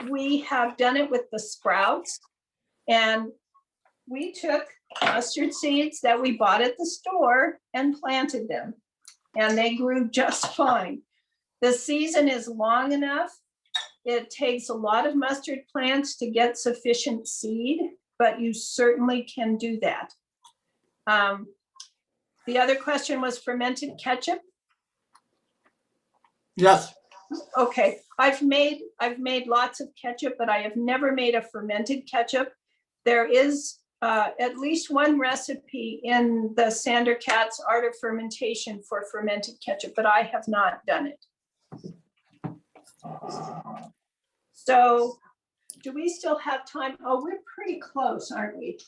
We have done it with the sprouts, and we took mustard seeds that we bought at the store and planted them, and they grew just fine. The season is long enough. It takes a lot of mustard plants to get sufficient seed, but you certainly can do that. The other question was fermented ketchup. Yes. Okay, I've made lots of ketchup, but I have never made a fermented ketchup. There is at least one recipe in the Sander Katz Art of Fermentation for fermented ketchup, but I have not done it. So do we still have time? Oh, we're pretty close, aren't we?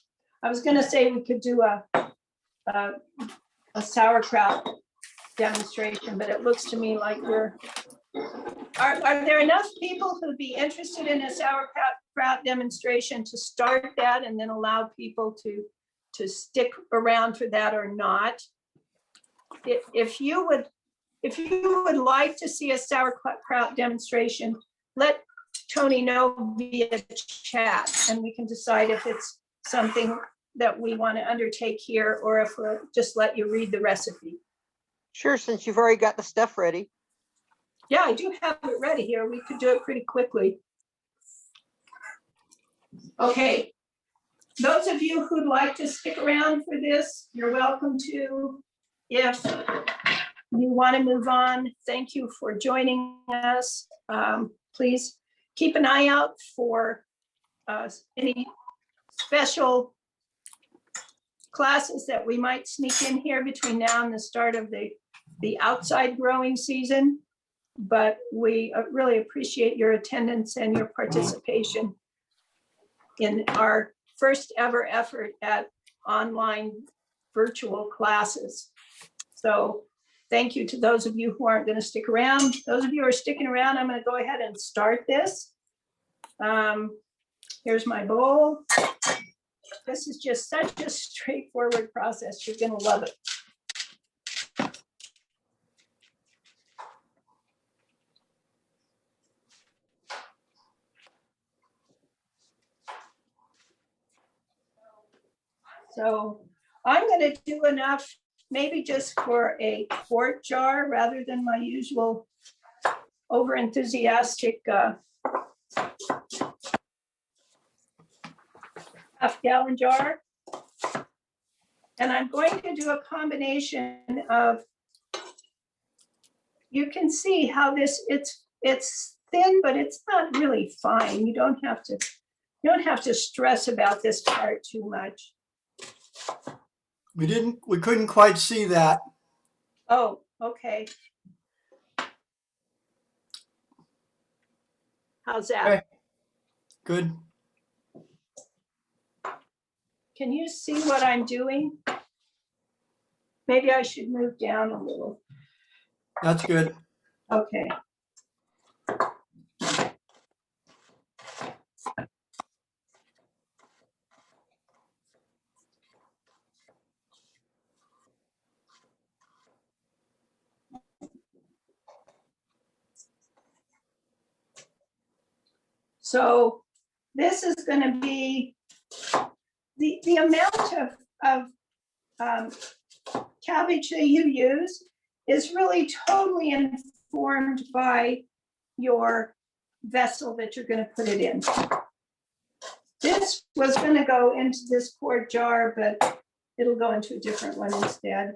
I was going to say we could do a sauerkraut demonstration, but it looks to me like we're. Are there enough people who'd be interested in a sauerkraut demonstration to start that and then allow people to stick around for that or not? if you would like to see a sauerkraut demonstration, let Tony know via chat, and we can decide if it's something that we want to undertake here, or if we'll just let you read the recipe. Sure, since you've already got the stuff ready. Yeah, I do have it ready here. We could do it pretty quickly. Okay. Those of you who'd like to stick around for this, you're welcome to. If you want to move on, thank you for joining us. Please keep an eye out for any special classes that we might sneak in here between now and the start of the outside growing season. But we really appreciate your attendance and your participation in our first ever effort at online virtual classes. So thank you to those of you who aren't going to stick around. Those of you who are sticking around, I'm going to go ahead and start this. Here's my bowl. This is just such a straightforward process. You're going to love it. So I'm going to do enough, maybe just for a quart jar rather than my usual over enthusiastic half-gallon jar. And I'm going to do a combination of, you can see how this, it's thin, but it's not really fine. You don't have to stress about this part too much. We couldn't quite see that. Oh, okay. How's that? Okay. Good. Can you see what I'm doing? Maybe I should move down a little. That's good. Okay. So this is going to be the amount of cabbage that you use is really totally informed by your vessel that you're going to put it in. This was going to go into this quart jar, but it'll go into a different one instead.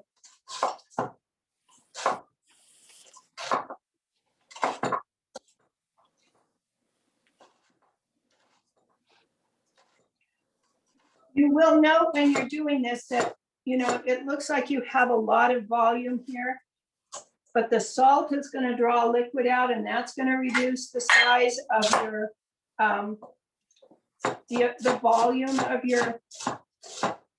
You will note when you're doing this that, you know, it looks like you have a lot of volume here, but the salt is going to draw liquid out, and that's going to reduce the size of your, the volume of your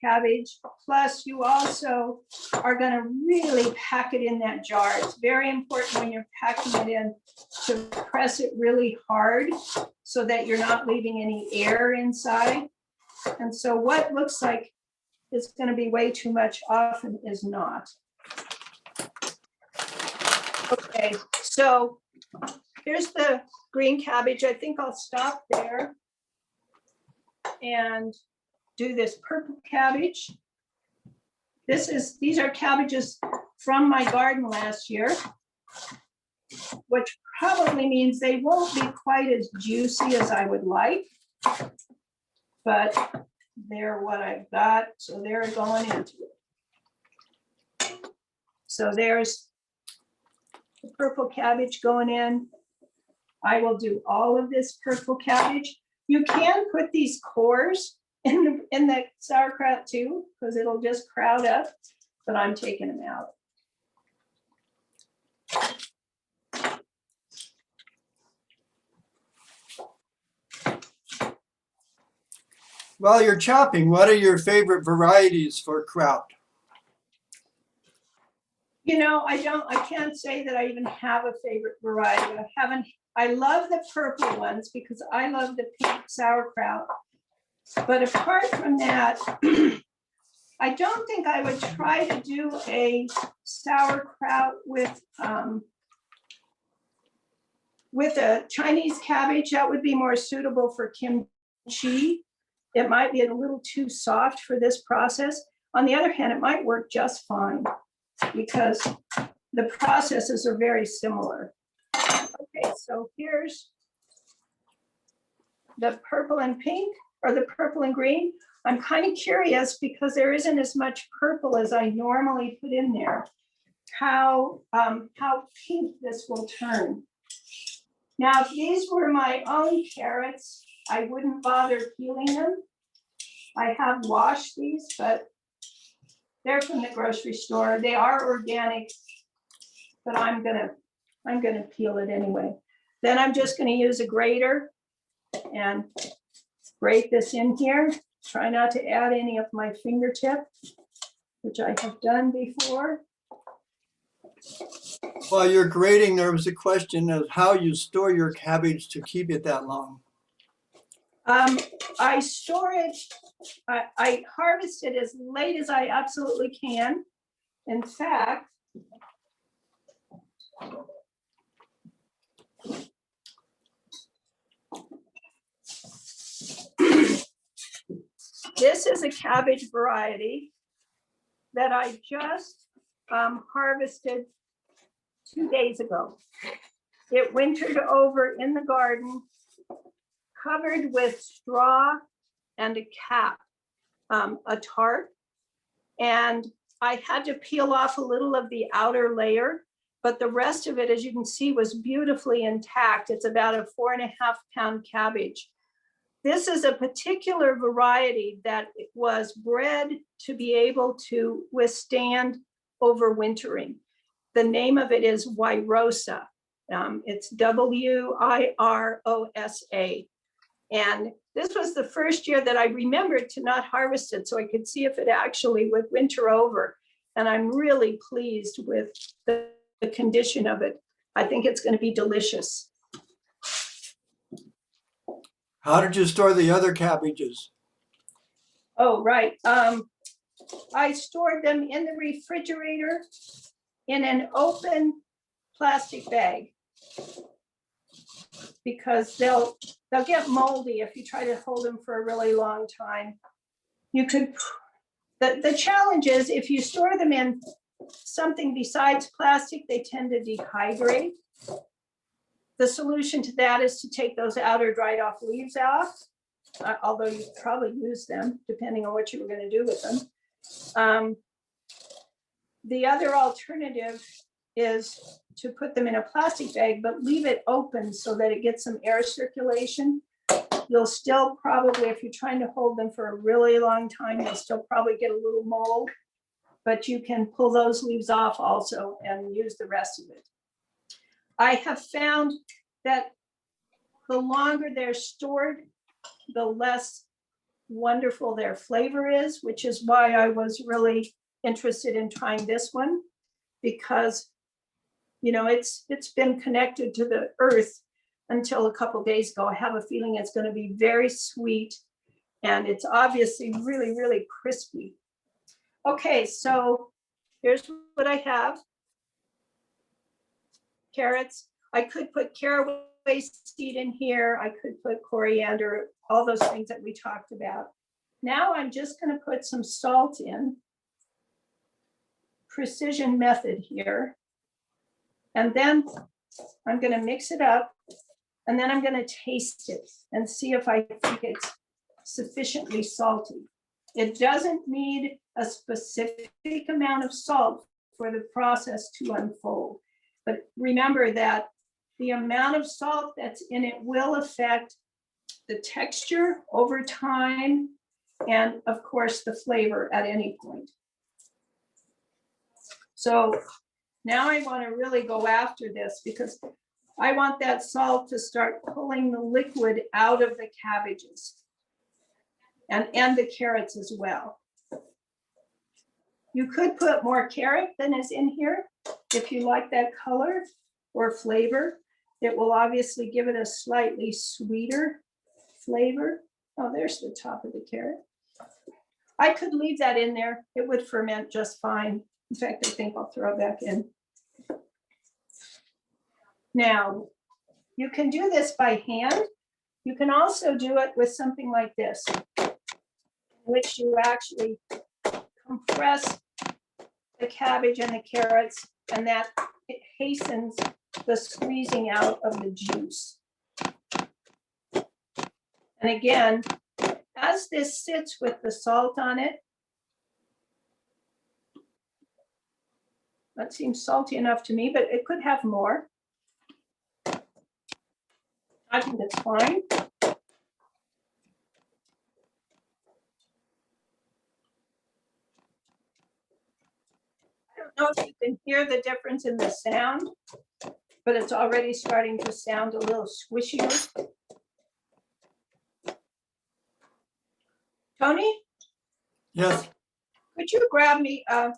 cabbage. Plus, you also are going to really pack it in that jar. It's very important when you're packing it in to press it really hard so that you're not leaving any air inside. And so what looks like is going to be way too much often is not. Okay, so here's the green cabbage. I think I'll stop there and do this purple cabbage. These are cabbages from my garden last year, which probably means they won't be quite as juicy as I would like. But they're what I've got, so they're going into it. So there's the purple cabbage going in. I will do all of this purple cabbage. You can put these cores in the sauerkraut too, because it'll just crowd up, but I'm taking them out. While you're chopping, what are your favorite varieties for kraut? You know, I can't say that I even have a favorite variety. I love the purple ones because I love the pink sauerkraut. But apart from that, I don't think I would try to do a sauerkraut with a Chinese cabbage. That would be more suitable for kimchi. It might be a little too soft for this process. On the other hand, it might work just fine because the processes are very similar. Okay, so here's the purple and pink, or the purple and green. I'm kind of curious because there isn't as much purple as I normally put in there, how pink this will turn. Now, if these were my own carrots, I wouldn't bother peeling them. I have washed these, but they're from the grocery store. They are organic, but I'm gonna peel it anyway. Then I'm just gonna use a grater and grate this in here. Try not to add any of my fingertip, which I have done before. While you're grating, there was a question of how you store your cabbage to keep it that long. I store it, I harvest it as late as I absolutely can. In fact, this is a cabbage variety that I just harvested 2 days ago. It wintered over in the garden, covered with straw and a cap, a tarp. And I had to peel off a little of the outer layer, but the rest of it, as you can see, was beautifully intact. It's about a 4.5 pound cabbage. This is a particular variety that was bred to be able to withstand overwintering. The name of it is Wirosa. It's W-I-R-O-S-A. And this was the first year that I remembered to not harvest it so I could see if it actually would winter over. And I'm really pleased with the condition of it. I think it's going to be delicious. How did you store the other cabbages? Oh, right. I stored them in the refrigerator in an open plastic bag because they'll get moldy if you try to hold them for a really long time. You could, the challenge is if you store them in something besides plastic, they tend to dehydrate. The solution to that is to take those outer dried off leaves off, although you probably use them depending on what you were going to do with them. The other alternative is to put them in a plastic bag, but leave it open so that it gets some air circulation. You'll still probably, if you're trying to hold them for a really long time, you'll still probably get a little mold, but you can pull those leaves off also and use the rest of it. I have found that the longer they're stored, the less wonderful their flavor is, which is why I was really interested in trying this one, because you know it's been connected to the earth until a couple days ago. I have a feeling it's going to be very sweet, and it's obviously really, really crispy. Okay, so here's what I have. Carrots. I could put caraway seed in here. I could put coriander, all those things that we talked about. Now I'm just going to put some salt in. Precision method here. And then I'm going to mix it up, and then I'm going to taste it and see if I think it's sufficiently salty. It doesn't need a specific amount of salt for the process to unfold. But remember that the amount of salt that's in it will affect the texture over time and, of course, the flavor at any point. So now I want to really go after this because I want that salt to start pulling the liquid out of the cabbages and the carrots as well. You could put more carrot than is in here if you like that color or flavor. It will obviously give it a slightly sweeter flavor. Oh, there's the top of the carrot. I could leave that in there. It would ferment just fine. In fact, I think I'll throw it back in. Now, you can do this by hand. You can also do it with something like this, in which you actually compress the cabbage and the carrots, and that it hastens the squeezing out of the juice. And again, as this sits with the salt on it, that seems salty enough to me, but it could have more. I think it's fine. I don't know if you can hear the difference in the sound, but it's already starting to sound a little squishier. Tony, Yes, could you grab me a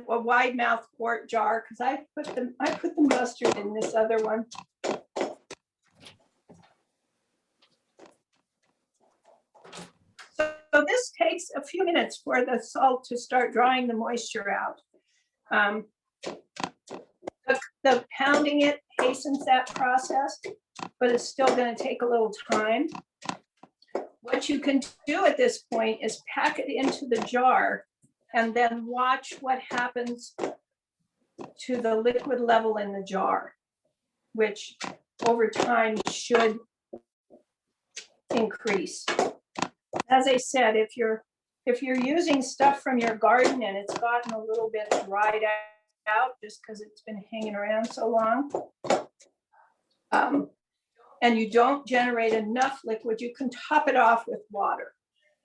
wide mouth quart jar? Because I put the mustard in this other one. So this takes a few minutes for the salt to start drying the moisture out. The pounding it hastens that process, but it's still going to take a little time. What you can do at this point is pack it into the jar and then watch what happens to the liquid level in the jar, which over time should increase. As I said, if you're using stuff from your garden and it's gotten a little bit dried out just because it's been hanging around so long, and you don't generate enough liquid, you can top it off with water.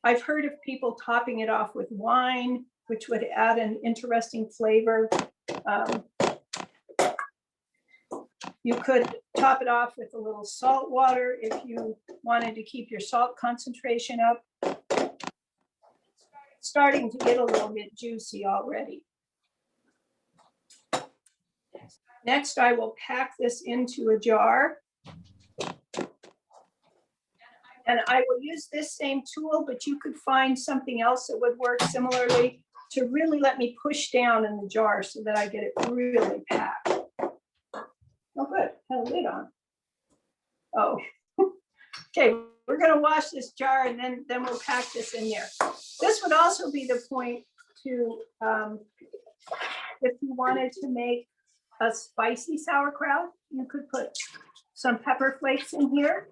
I've heard of people topping it off with wine, which would add an interesting flavor. You could top it off with a little salt water if you wanted to keep your salt concentration up. It's starting to get a little bit juicy already. Next, I will pack this into a jar. And I will use this same tool, but you could find something else that would work similarly to really let me push down in the jar so that I get it really packed. Oh, good, had a lid on. Oh, okay, we're gonna wash this jar and then we'll pack this in there. This would also be the point to, if you wanted to make a spicy sauerkraut, you could put some pepper flakes in here.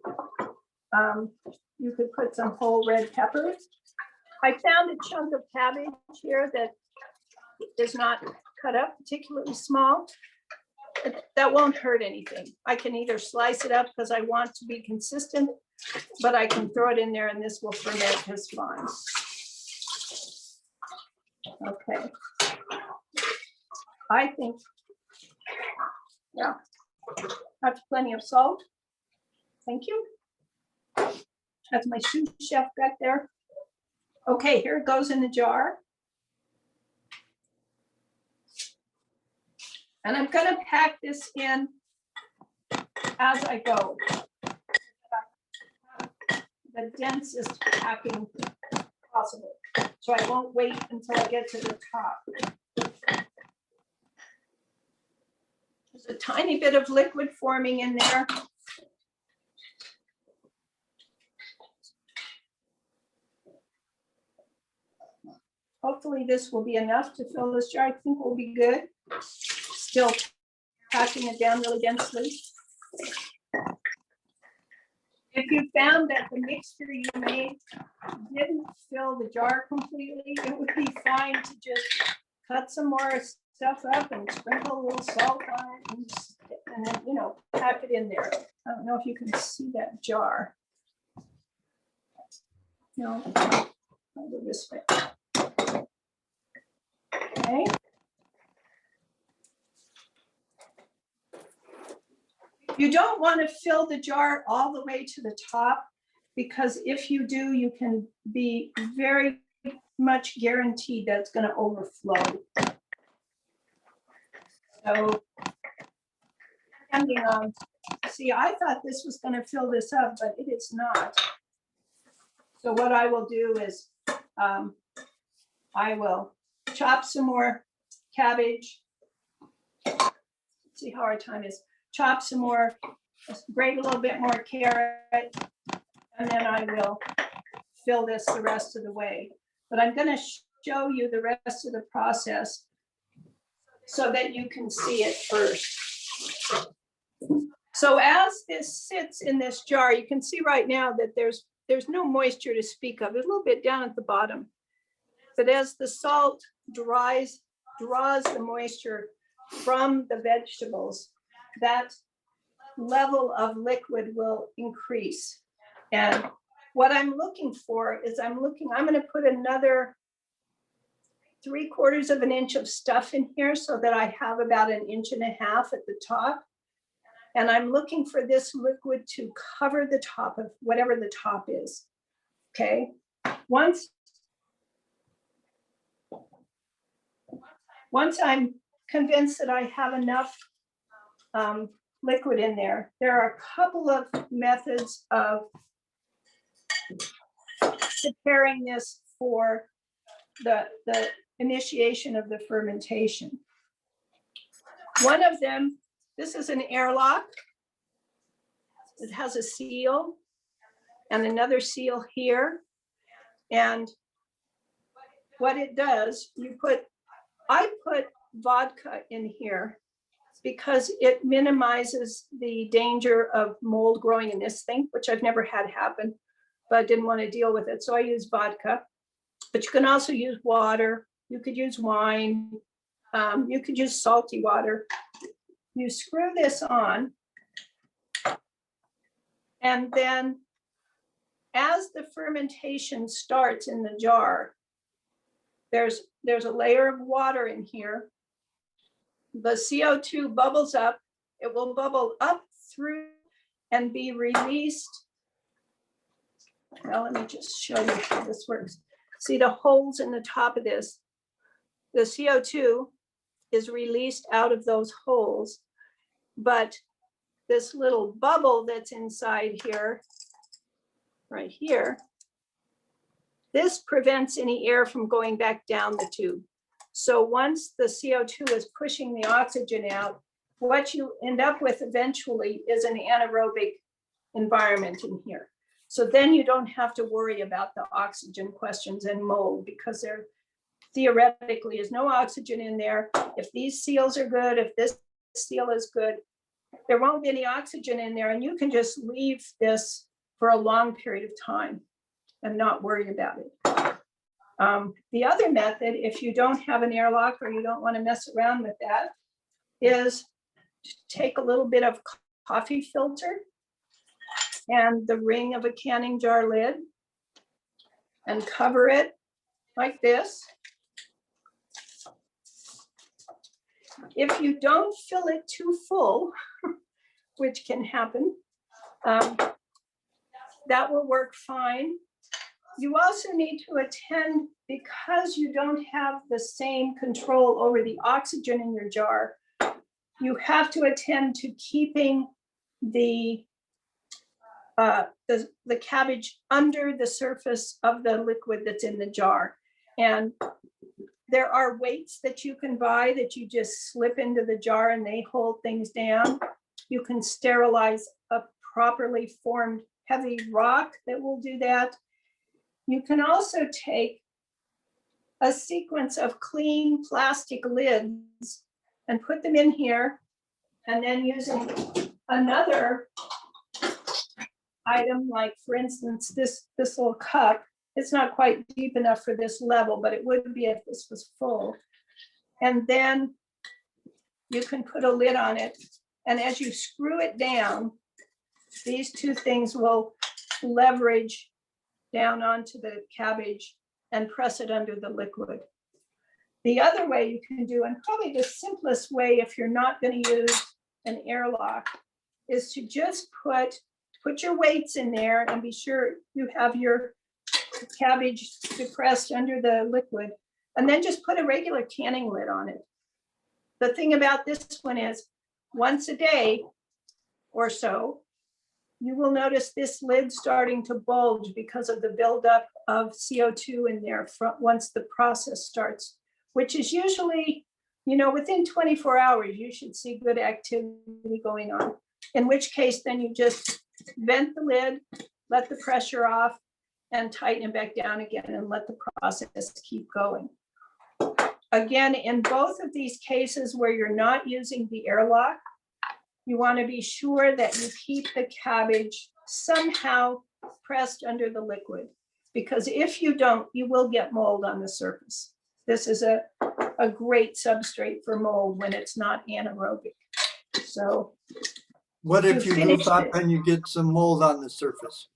You could put some whole red peppers. I found a chunk of cabbage here that is not cut up particularly small. That won't hurt anything. I can either slice it up because I want to be consistent, but I can throw it in there and this will ferment just fine. Okay. I think, yeah, that's plenty of salt. Thank you. That's my sous chef back there. Okay, here it goes in the jar. And I'm gonna pack this in as I go. The densest packing possible. So I won't wait until I get to the top. There's a tiny bit of liquid forming in there. Hopefully this will be enough to fill this jar. I think we'll be good. Still packing it down really densely. If you found that the mixture you made didn't fill the jar completely, it would be fine to just cut some more stuff up and sprinkle a little salt on it and then, you know, pack it in there. I don't know if you can see that jar. No, I'll go this way. Okay. You don't want to fill the jar all the way to the top, because if you do, you can be very much guaranteed that it's going to overflow. So, depending on, see, I thought this was going to fill this up, but it is not. So what I will do is I will chop some more cabbage. See how our time is. Chop some more, grate a little bit more carrot, and then I will fill this the rest of the way. But I'm going to show you the rest of the process so that you can see it first. So as this sits in this jar, you can see right now that there's no moisture to speak of. There's a little bit down at the bottom. But as the salt draws the moisture from the vegetables, that level of liquid will increase. And what I'm looking for is I'm going to put another 3/4 of an inch of stuff in here so that I have about 1.5 inches at the top. And I'm looking for this liquid to cover the top of whatever the top is. Okay. Once I'm convinced that I have enough liquid in there, there are a couple of methods of preparing this for the initiation of the fermentation. One of them, this is an airlock. It has a seal and another seal here. And what it does, I put vodka in here because it minimizes the danger of mold growing in this thing, which I've never had happen, but I didn't want to deal with it. So I use vodka, but you can also use water. You could use wine. You could use salty water. You screw this on, and then as the fermentation starts in the jar, there's a layer of water in here. The CO2 bubbles up. It will bubble up through and be released. Well, let me just show you how this works. See the holes in the top of this? The CO2 is released out of those holes, but this little bubble that's inside here, right here, this prevents any air from going back down the tube. So once the CO2 is pushing the oxygen out, what you end up with eventually is an anaerobic environment in here. So then you don't have to worry about the oxygen questions and mold, because there theoretically is no oxygen in there. If these seals are good, if this seal is good, there won't be any oxygen in there, and you can just leave this for a long period of time and not worry about it. The other method, if you don't have an airlock or you don't want to mess around with that, is to take a little bit of coffee filter and the ring of a canning jar lid and cover it like this. If you don't fill it too full, which can happen, that will work fine. You also need to attend, because you don't have the same control over the oxygen in your jar, you have to attend to keeping the cabbage under the surface of the liquid that's in the jar. And there are weights that you can buy that you just slip into the jar and they hold things down. You can sterilize a properly formed heavy rock that will do that. You can also take a sequence of clean plastic lids and put them in here, and then using another item, like for instance, this little cup. It's not quite deep enough for this level, but it would be if this was full. And then you can put a lid on it. And as you screw it down, these two things will leverage down onto the cabbage and press it under the liquid. The other way you can do, and probably the simplest way if you're not going to use an airlock, is to just put your weights in there and be sure you have your cabbage depressed under the liquid, and then just put a regular canning lid on it. The thing about this one is, once a day or so, you will notice this lid starting to bulge because of the buildup of CO2 in there once the process starts, which is usually, within 24 hours, you should see good activity going on. In which case, then you just vent the lid, let the pressure off, and tighten it back down again and let the process keep going. Again, in both of these cases where you're not using the airlock, you want to be sure that you keep the cabbage somehow pressed under the liquid, because if you don't, you will get mold on the surface. This is a great substrate for mold when it's not anaerobic. So What if you finished goof up it. and you get some mold on the surface?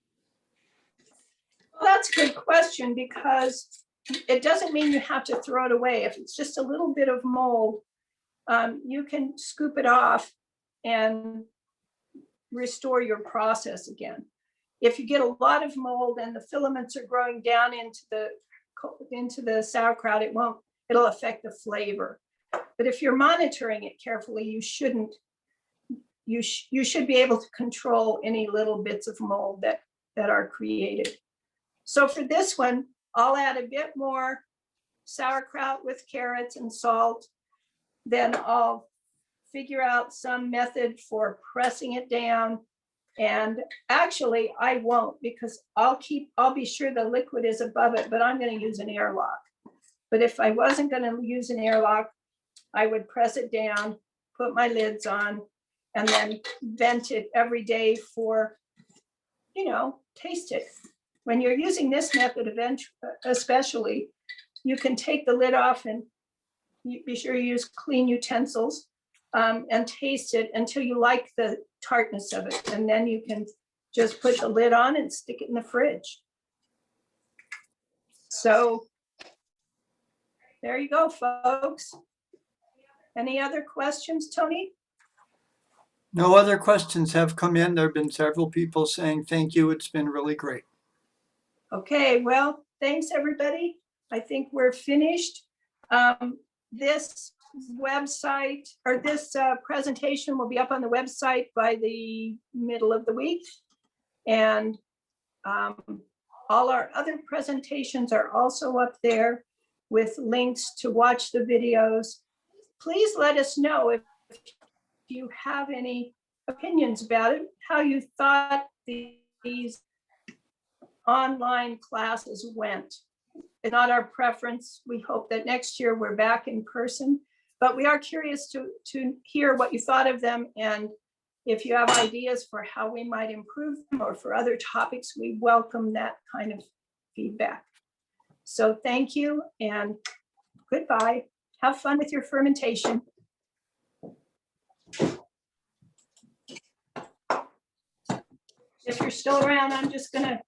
Well, that's a good question, because it doesn't mean you have to throw it away. If it's just a little bit of mold, you can scoop it off and restore your process again. If you get a lot of mold and the filaments are growing down into the sauerkraut, it'll affect the flavor. But if you're monitoring it carefully, you should be able to control any little bits of mold that are created. So for this one, I'll add a bit more sauerkraut with carrots and salt. Then I'll figure out some method for pressing it down. And actually I won't, because I'll be sure the liquid is above it, but I'm going to use an airlock. But if I wasn't going to use an airlock, I would press it down, put my lids on, and then vent it every day for, taste it. When you're using this method, especially, you can take the lid off and be sure you use clean utensils, and taste it until you like the tartness of it. And then you can just put the lid on and stick it in the fridge. So there you go, folks. Any other questions, Tony? No other questions have come in. There have been several people saying thank you. It's been really great. Okay, well, thanks, everybody. I think we're finished. This website, or this presentation will be up on the website by the middle of the week. And all our other presentations are also up there with links to watch the videos. Please let us know if you have any opinions about it, how you thought these online classes went. It's not our preference. We hope that next year we're back in person, but we are curious to hear what you thought of them. And if you have ideas for how we might improve them or for other topics, we welcome that kind of feedback. So thank you and goodbye. Have fun with your fermentation. If you're still around, I'm just gonna